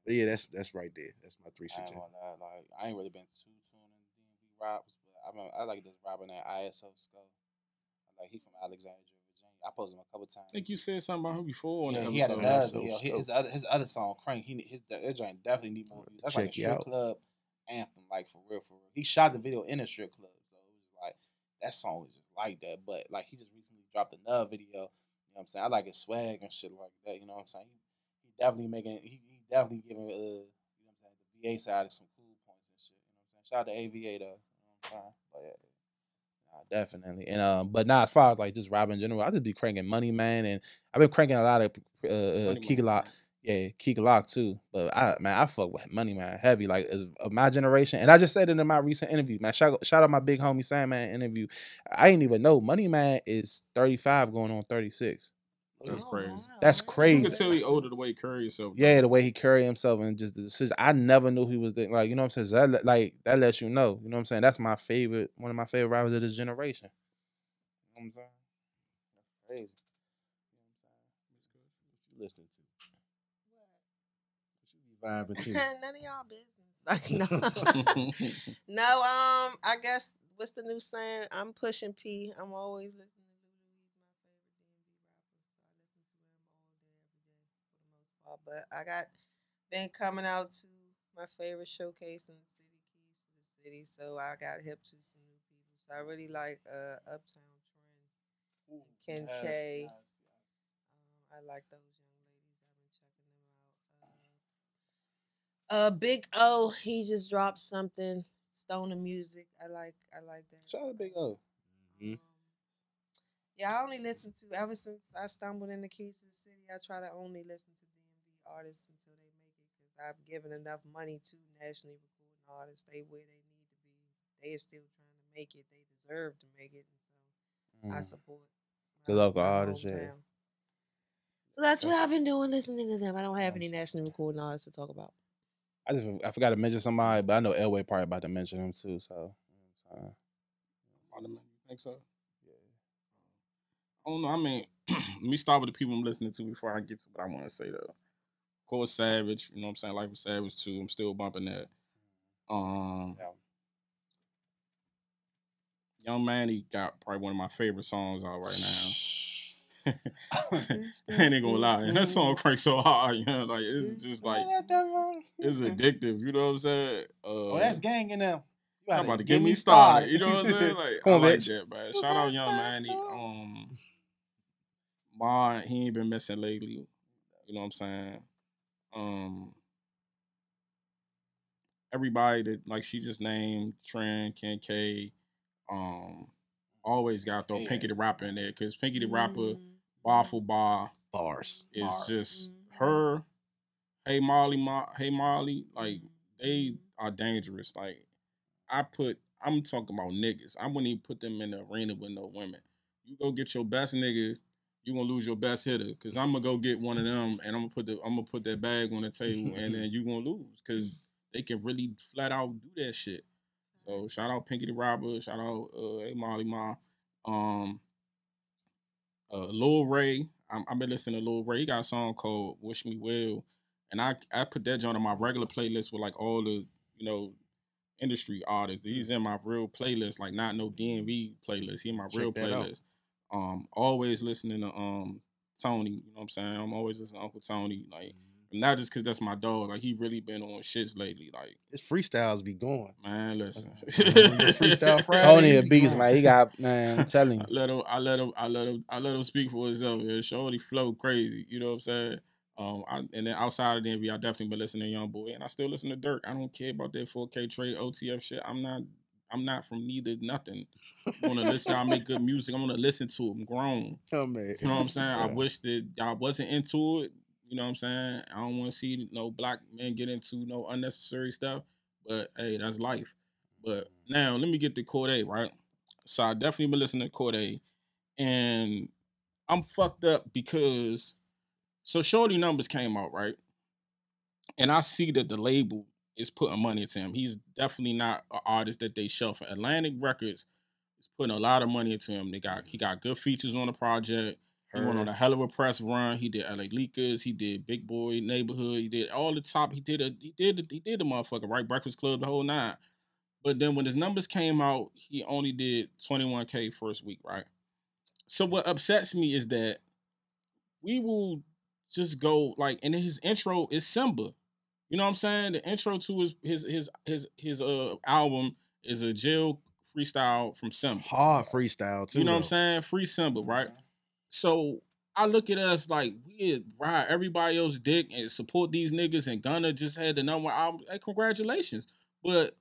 But yeah, that's right there. That's my 3 suggestions. Like, I ain't really been too tuned in DMV raps, but I like this rapper named ISO Skull. Like, he from Alexandria, Virginia. I posted him a couple times. I think you said something about him before on the he had episode. another video. His other song, Crank, that joint definitely need more views. That's like a strip club anthem, like for real. He shot the video in a strip club, so it was like that song was just like that. But like he just recently dropped another video. You know what I'm saying? I like his swag and shit like that. You know what I'm saying? He definitely making. He definitely giving. You know what I'm saying? The VA side some cool points and shit. You know what I'm saying? Shout out to AVA though. You know what I'm saying? But yeah. Definitely. And but now as far as like just rapping in general, I just be cranking Money Man, and I've been cranking a lot of Key Lock. Yeah, Key Lock too. But I fuck with Money Man heavy, like as of my generation. And I just said it in my recent interview, man. Shout out my big homie Sandman interview. I didn't even know Money Man is 35 going on 36. That's crazy. Wow. That's crazy. You can tell he older the way he carry himself. Yeah, the way he carry himself and just the decision. I never knew he was like, you know what I'm saying? That lets you know. You know what I'm saying? That's one of my favorite rappers of this generation. You know what I'm saying? That's crazy. You know what I'm saying? What you listening to? What you be vibing to? None of y'all business. No, I guess what's the new saying? I'm pushing P. I'm always listening to Lil. He's my favorite DMV rapper, so I listen to him all day, every day, for the most part. But I got been coming out to my favorite showcase in the city, Keys to the City. So I got hip to some new people. So I really like Uptown Trend, Ken K. I like those young ladies. I've been checking them out. Big O, he just dropped something. Stoner Music. I like that. Shout out to Big O. Yeah, I only listen to ever since I stumbled into Keys to the City. I try to only listen to DMV artists until they make it because I've given enough money to nationally recording artists. They where they need to be. They are still trying to make it. They deserve to make it, and so I support the local artists. Yeah. So that's what I've been doing, listening to them. I don't have any nationally recording artists to talk about. I forgot to mention somebody, but I know Elway probably about to mention him too. So, you think so? Yeah. I don't know. I mean, let me start with the people I'm listening to before I get to what I want to say though. Of course, Savage. You know what I'm saying? Life of Savage too. I'm still bumping that. Young Manny got probably one of my favorite songs out right now. I ain't gonna lie, and that song cranks so hard, you know, like it's just like it's addictive. You know what I'm saying? That's gang in there. You about to get me started. You know what I'm saying? Like I like that, man. Shout out Young Manny. Ma, he ain't been missing lately. You know what I'm saying? Everybody that like she just named Trent, Ken K, always got to throw Pinky the Rapper in there because Pinky the Rapper. Bar for bar bars is just her. Hey Marley, like they are dangerous. Like I'm talking about niggas. I wouldn't even put them in the arena with no women. You go get your best nigga, you gonna lose your best hitter. Cause I'm gonna go get one of them and I'm gonna put that bag on the table and then you gonna lose. Cause they can really flat out do that shit. So shout out Pinky the Robber, shout out Hey Marley Ma. Lil Ray, I've been listening to Lil Ray. He got a song called "Wish Me Well," and I put that joint on my regular playlist with like all the industry artists. He's in my real playlist, like not no DMV playlist. He in my real playlist. Always listening to Tony. You know what I'm saying? I'm always listening to Uncle Tony. Like not just because that's my dog. Like he really been on shits lately. Like his freestyles be going. Man, listen. Freestyle Friday. Tony a beast, man. He got man. I'm telling you. I let him speak for himself. Man. Shorty flow crazy. You know what I'm saying? And then outside of DMV, I definitely been listening to YoungBoy, and I still listen to Dirk. I don't care about that 4K trade OTF shit. I'm not from neither nothing. I'm gonna listen. I make good music. I'm gonna listen to it. I'm grown. Oh man. You know what I'm saying? Yeah. I wish that y'all wasn't into it. You know what I'm saying? I don't want to see no black men get into no unnecessary stuff. But hey, that's life. But now let me get to Cordae, right? So I definitely been listening to Cordae, and I'm fucked up because so Shorty Numbers came out, right? And I see that the label is putting money into him. He's definitely not an artist that they shelf. Atlantic Records is putting a lot of money into him. He got good features on the project. He went on a hell of a press run. He did LA Leakers. He did Big Boy Neighborhood. He did all the top. He did the motherfucker, right? Breakfast Club, the whole nine. But then when his numbers came out, he only did 21K first week, right? So what upsets me is that we will just go like, and his intro is Simba. You know what I'm saying? The intro to his album is a jail freestyle from Simba. Hard freestyle too. You know what I'm saying? Free Simba, right? So I look at us like we ride everybody else's dick and support these niggas, and Gunna just had the number one album. Hey, congratulations. But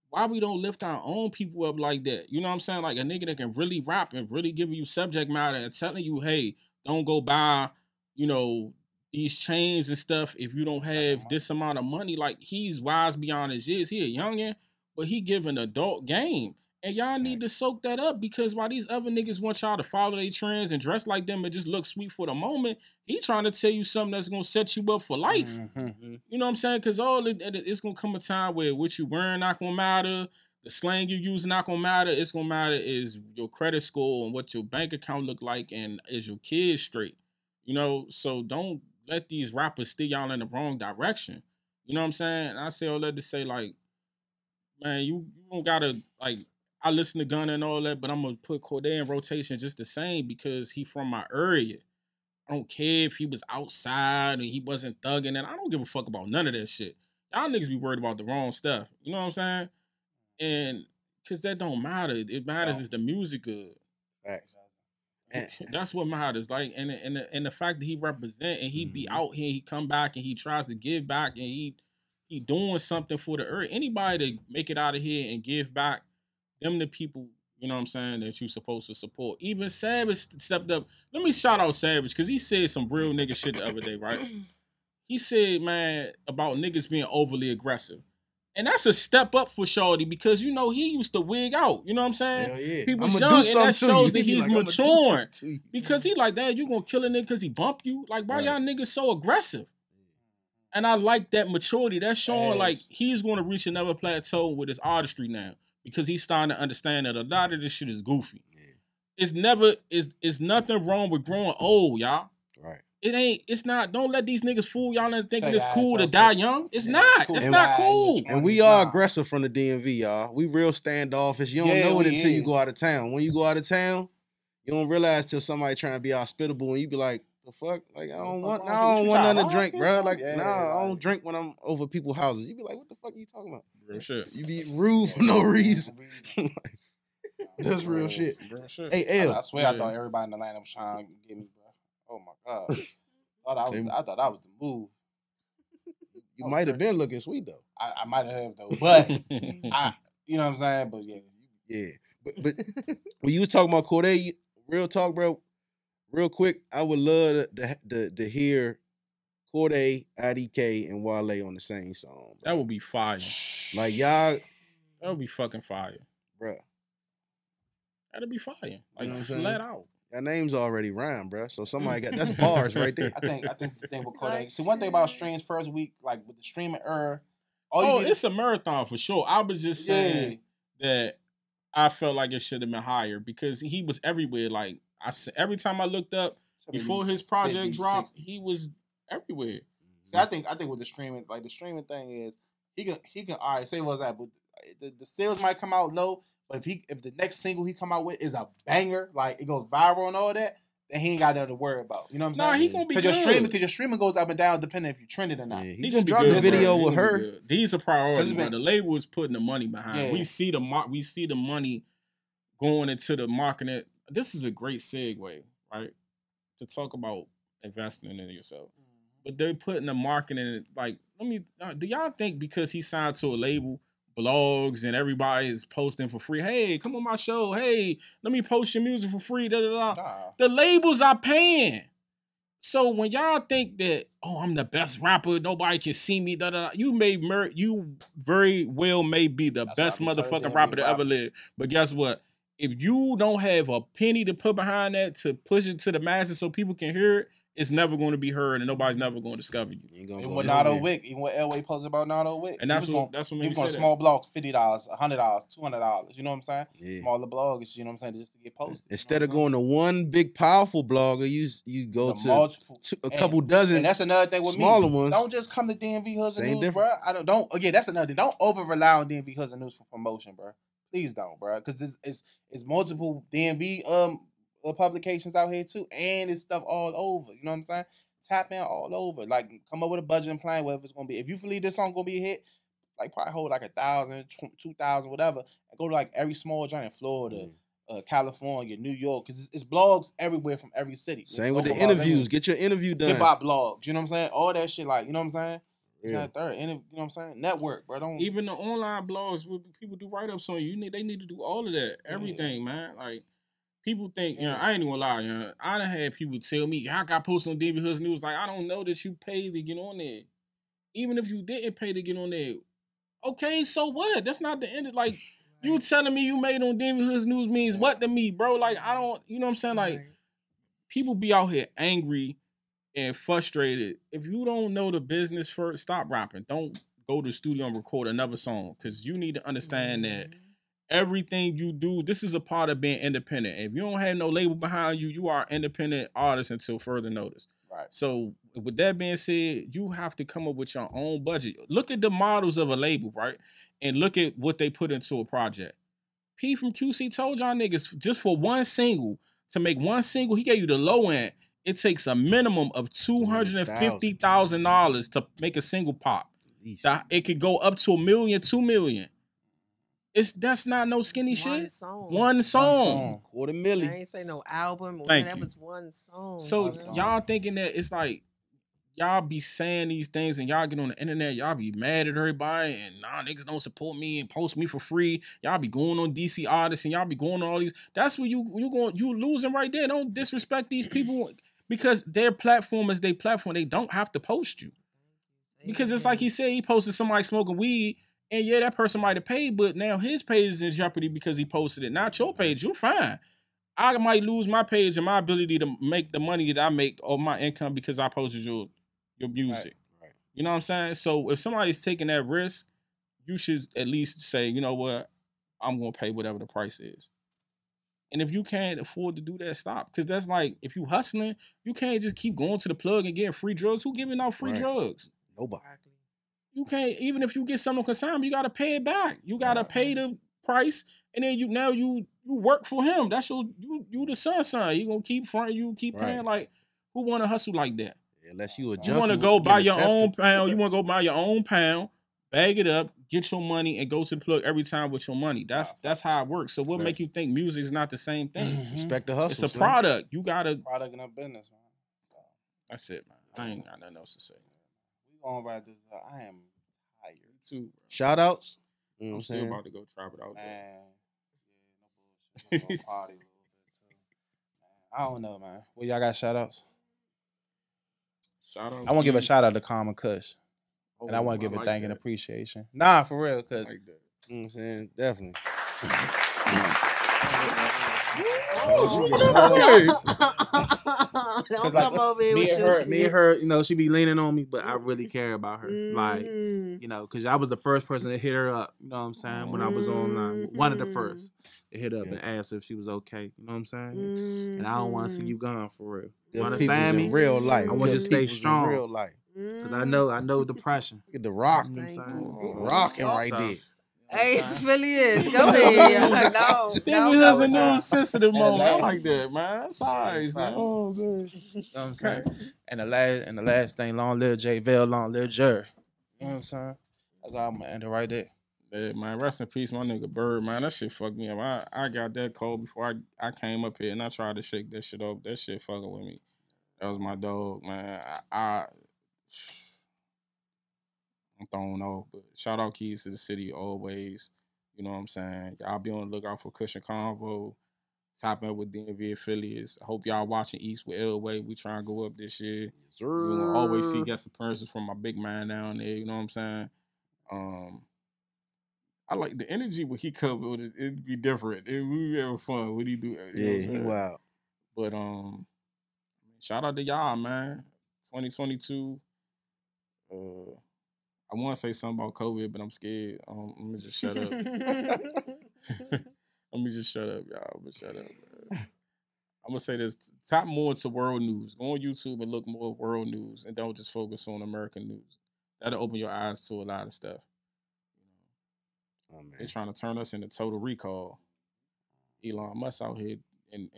why we don't lift our own people up like that? You know what I'm saying? Like a nigga that can really rap and really give you subject matter and telling you, hey, don't go buy, you know, these chains and stuff if you don't have this amount of money. Like, he's wise beyond his years. He a youngin', but he giving adult game. And y'all need to soak that up, because while these other niggas want y'all to follow their trends and dress like them and just look sweet for the moment, he trying to tell you something that's going to set you up for life. Mm-hmm. You know what I'm saying? Because it's going to come a time where what you wearing not going to matter, the slang you use not going to matter. It's going to matter is your credit score and what your bank account look like, and is your kids straight. You know, so don't let these rappers steer y'all in the wrong direction. You know what I'm saying? And I say all that to say, like, man, you don't got to, like, I listen to Gunna and all that, but I'm going to put Cordae in rotation just the same because he from my area. I don't care if he was outside and he wasn't thugging, and I don't give a fuck about none of that shit. Y'all niggas be worried about the wrong stuff. You know what I'm saying? And because that don't matter. It matters is the music good. Facts. That's what matters. Like, and the fact that he represent and he be out here, he come back and he tries to give back, and he doing something for the earth. Anybody that make it out of here and give back, them the people, you know what I'm saying, that you supposed to support. Even Savage stepped up. Let me shout out Savage, because he said some real nigga shit the other day, right? He said, man, about niggas being overly aggressive. And that's a step up for Shorty, because, you know, he used to wig out. You know what I'm saying? Hell yeah. He was young, and that shows that he's maturing. Because he like, that, you gonna kill a nigga because he bumped you? Like, why y'all niggas so aggressive? And I like that maturity. That's showing, like, he's going to reach another plateau with his artistry now, because he's starting to understand that a lot of this shit is goofy. Yeah. It's nothing wrong with growing old, y'all. Right. It's not, don't let these niggas fool y'all into thinking it's cool to die young. It's not. It's not cool. And we are aggressive from the DMV, y'all. We real standoffish. You don't know it until you go out of town. When you go out of town, you don't realize till somebody trying to be hospitable, and you be like, the fuck? Like, I don't want nothing to drink, bro. Like, I don't drink when I'm over people's houses. You be like, what the fuck are you talking about? Real shit. You be rude for no reason. That's real shit. Real shit. Hey, L. I swear I thought everybody in the line was trying to get me, bro. Oh my God. I thought that was the move. You might have been looking sweet though. I might have though, but you know what I'm saying? But yeah. But when you was talking about Cordae, real talk, bro. Real quick, I would love to hear Cordae, IDK, and Wale on the same song. Bro. That would be fire. Like, y'all. That would be fucking fire. Bro. That'd be fire. Like, you know flat out. Your name's already rhyme, bro. So somebody got, that's bars right there. I think the thing with Cordae. See, one thing about streams first week, like with the streaming era. It's a marathon for sure. I was just saying that I felt like it should have been higher, because he was everywhere. Like, every time I looked up before his project dropped, he was everywhere. See, I think with the streaming, like the streaming thing is he can all right, say what's that, but the sales might come out low, but if the next single he come out with is a banger, like it goes viral and all that, then he ain't got nothing to worry about. You know what I'm saying? Nah, he gonna be good. Because your streaming goes up and down depending if you trended or not. Yeah, he just dropped a video with her. These are priorities, but the label is putting the money behind. Yeah. We see the money going into the marketing. This is a great segue, right? To talk about investing in yourself. But they're putting the marketing, like, do y'all think because he signed to a label, blogs and everybody is posting for free, hey, come on my show, hey, let me post your music for free, da da da. The labels are paying. So when y'all think that, oh, I'm the best rapper, nobody can see me, you very well may be the best motherfucking rapper to ever live. But guess what? If you don't have a penny to put behind that to push it to the masses so people can hear it, it's never going to be heard and nobody's never going to discover you. Even with Nato Wick, even what Elway posted about Nato Wick. And that's what made me say that. Small blogs, $50, $100, $200. You know what I'm saying? Yeah. Smaller bloggers, you know what I'm saying, just to get posted. Instead of going to one big powerful blogger, you go to multiple, a couple dozen. And that's another thing with smaller me. ones. Don't just come to DMV Hoodz and Newz, bro. That's another thing. Don't over rely on DMV Hoodz and Newz for promotion, bro. Please don't, bro. Because it's multiple DMV publications out here too, and it's stuff all over. You know what I'm saying? Tap in all over. Like, come up with a budget and plan whatever it's gonna be. If you believe this song gonna be a hit, like probably hold like 1,000, 2,000, whatever, and go to like every small joint in Florida, California, New York, because it's blogs everywhere from every city. Same with the interviews. Get your interview done. Hip hop blogs. You know what I'm saying? All that shit. Like, you know what I'm saying? Yeah. You know what I'm saying? Network, bro. Don't even the online blogs where people do write ups on you. They need to do all of that. Everything, man. Like. People think, I ain't even gonna lie, I done had people tell me, I got posted on DMV Hoodz Newz. Like, I don't know that you paid to get on there. Even if you didn't pay to get on there, okay, so what? That's not the end of, like, you telling me you made on DMV Hoodz Newz means what to me, bro? Like, I don't, you know what I'm saying? Like, people be out here angry and frustrated. If you don't know the business first, stop rapping. Don't go to the studio and record another song, because you need to understand that everything you do, this is a part of being independent. If you don't have no label behind you, you are an independent artist until further notice. Right. So with that being said, you have to come up with your own budget. Look at the models of a label, right? And look at what they put into a project. P from QC told y'all niggas, just for one single, to make one single, he gave you the low end. It takes a minimum of $250,000 to make a single pop. It could go up to $1 million, $2 million. That's not no skinny shit. One song. $250,000. I ain't say no album. That was one song. So y'all thinking that it's like y'all be saying these things and y'all get on the internet, y'all be mad at everybody and niggas don't support me and post me for free. Y'all be going on DC artists and y'all be going on all these. That's where you losing right there. Don't disrespect these people because their platform is their platform. They don't have to post you. Because it's like he said, he posted somebody smoking weed. And yeah, that person might have paid, but now his page is in jeopardy because he posted it. Not your page. You're fine. I might lose my page and my ability to make the money that I make or my income because I posted your music. Right. You know what I'm saying? So if somebody's taking that risk, you should at least say, you know what, I'm going to pay whatever the price is. And if you can't afford to do that, stop. Because that's like, if you hustling, you can't just keep going to the plug and getting free drugs. Who giving out free drugs? Nobody. You can't, even if you get something on consignment, you gotta pay it back. You gotta pay the price, and then you work for him. That's you the son. You gonna keep fronting, you keep paying. Like, who wanna hustle like that? Unless you a junkie. You wanna go buy your own pound. You wanna go buy your own pound, bag it up, get your money, and go to the plug every time with your money. That's how it works. So what make you think music is not the same thing? Respect the hustle. It's a product. You gotta product in a business, man. So, that's it, man. I ain't got nothing else to say. We gonna write this. I am tired too. Shout outs. You know I'm still about to go trap it out. Man, yeah, no bullshit. Party a little bit too. Man, I don't know, man. Well, y'all got shout outs? Shout out. I want to give a shout out to Karman Kush. And I want to give a thank and appreciation. Nah, for real, cause you know what I'm saying? Definitely. Don't come over here with your shit. Me and her, you know, she be leaning on me, but I really care about her. Like, you know, because I was the first person to hit her up, you know what I'm saying, when I was online. One of the first to hit up and ask if she was okay, you know what I'm saying? And I don't want to see you gone for real. You understand me? In real life. I want you to stay strong. In real life. Because I know depression. Look at the rock. Rocking right there. Hey, Philly is. Go ahead. No. Stevie has a new sensitive moment. I like that, man. That's nice. Oh, good. You know what I'm saying? And the last thing, long live J Vale, long live Jer. You know what I'm saying? That's how I'm gonna end it right there. Yeah, man, rest in peace, my nigga Bird, man. That shit fucked me up. I got that cold before I came up here and I tried to shake that shit up. That shit fucking with me. That was my dog, man. I'm thrown off, but shout out Keys to the City always. You know what I'm saying? Y'all be on the lookout for Cushion Convo. Top up with DMV affiliates. I hope y'all watching East with Elway. We trying to go up this year. We're gonna always see guest appearances from my big man down there. You know what I'm saying? I like the energy when he come with it. It'd be different. We be having fun. What he do? Yeah, he wild. But shout out to y'all, man. 2022. I want to say something about COVID, but I'm scared. Let me just shut up. Let me just shut up, y'all. But shut up. Man. I'm gonna say this: tap more to world news. Go on YouTube and look more world news, and don't just focus on American news. That'll open your eyes to a lot of stuff. Oh, man. They're trying to turn us into Total Recall. Elon Musk out here, and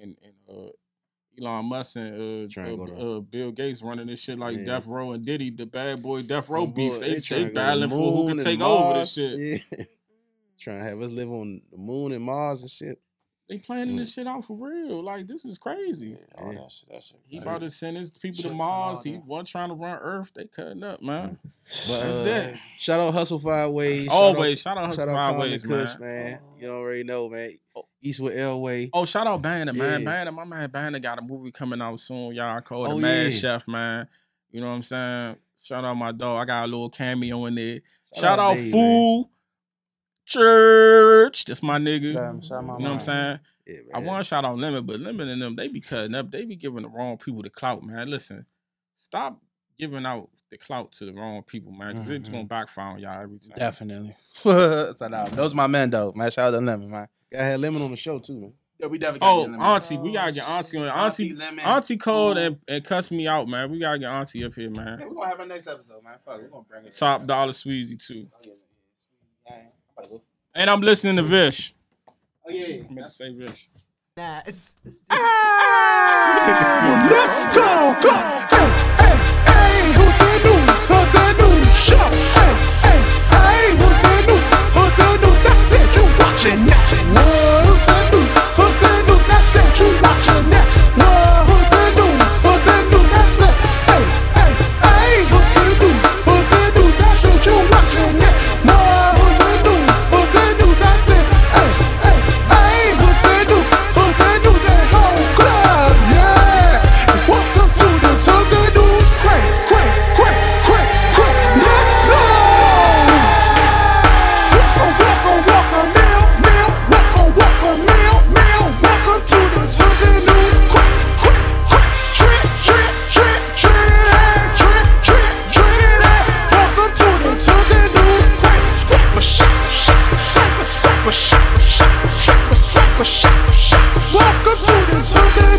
Elon Musk and Bill Gates running this shit like Death Row and Diddy, the bad boy Death Row beef. They battling for who can take over this shit. Yeah. Trying to have us live on the moon and Mars and shit. They planning this shit out for real. Like, this is crazy. Oh, that shit. He about to send his people to Mars. He wasn't trying to run Earth. They cutting up, man. But that's that. Shout out Hustle 5 Ways. Always. Shout out Hustle 5 Ways, Kush, man. You already know, man. East with Elway. Oh, shout out Banner, man. Banner, my man Banner got a movie coming out soon. Y'all called The Mad Chef, man. You know what I'm saying? Shout out my dog. I got a little cameo in there. Shout out Dave, Fool Church. That's my nigga. You know what I'm saying? Yeah, I want to shout out Lemon, but Lemon and them, they be cutting up. They be giving the wrong people the clout, man. Listen, stop giving out the clout to the wrong people, man, because it's going to backfire on y'all every time. Definitely. Those my men, though, man. Shout out to Lemon, man. I had Lemon on the show, too, man. Yeah, we definitely got Lemon. Auntie. We got to get Auntie on. Auntie called and cussed me out, man. We got to get Auntie up here, man. Yeah, we're going to have our next episode, man. Fuck, we're going to bring it. Top Dollar Sweezy, too. Oh, yeah. And I'm listening to Vish. Oh, yeah. I'm going to say Vish. Nah, it's Let's go, go. Hey, who's the news? Who's the news? Show. Hey, who's the news? Who's the news? That's it, you watching that. Whoa, who's the news? Who's the news? That's it, you watching that. Whoa, who's the news? Who's the news? That's it. Hey, who's the news? Who's the news? That's it, you watching that. Whoa, who's the news? Who's the news? That's it. Hey, who's the news? Who's the news? That whole club, yeah. Welcome to the Hoodz News. Let's go. Welcome, welcome to the Hoodz News. Welcome to the Hoodz News. Scrap a shot. Welcome to the Hoodz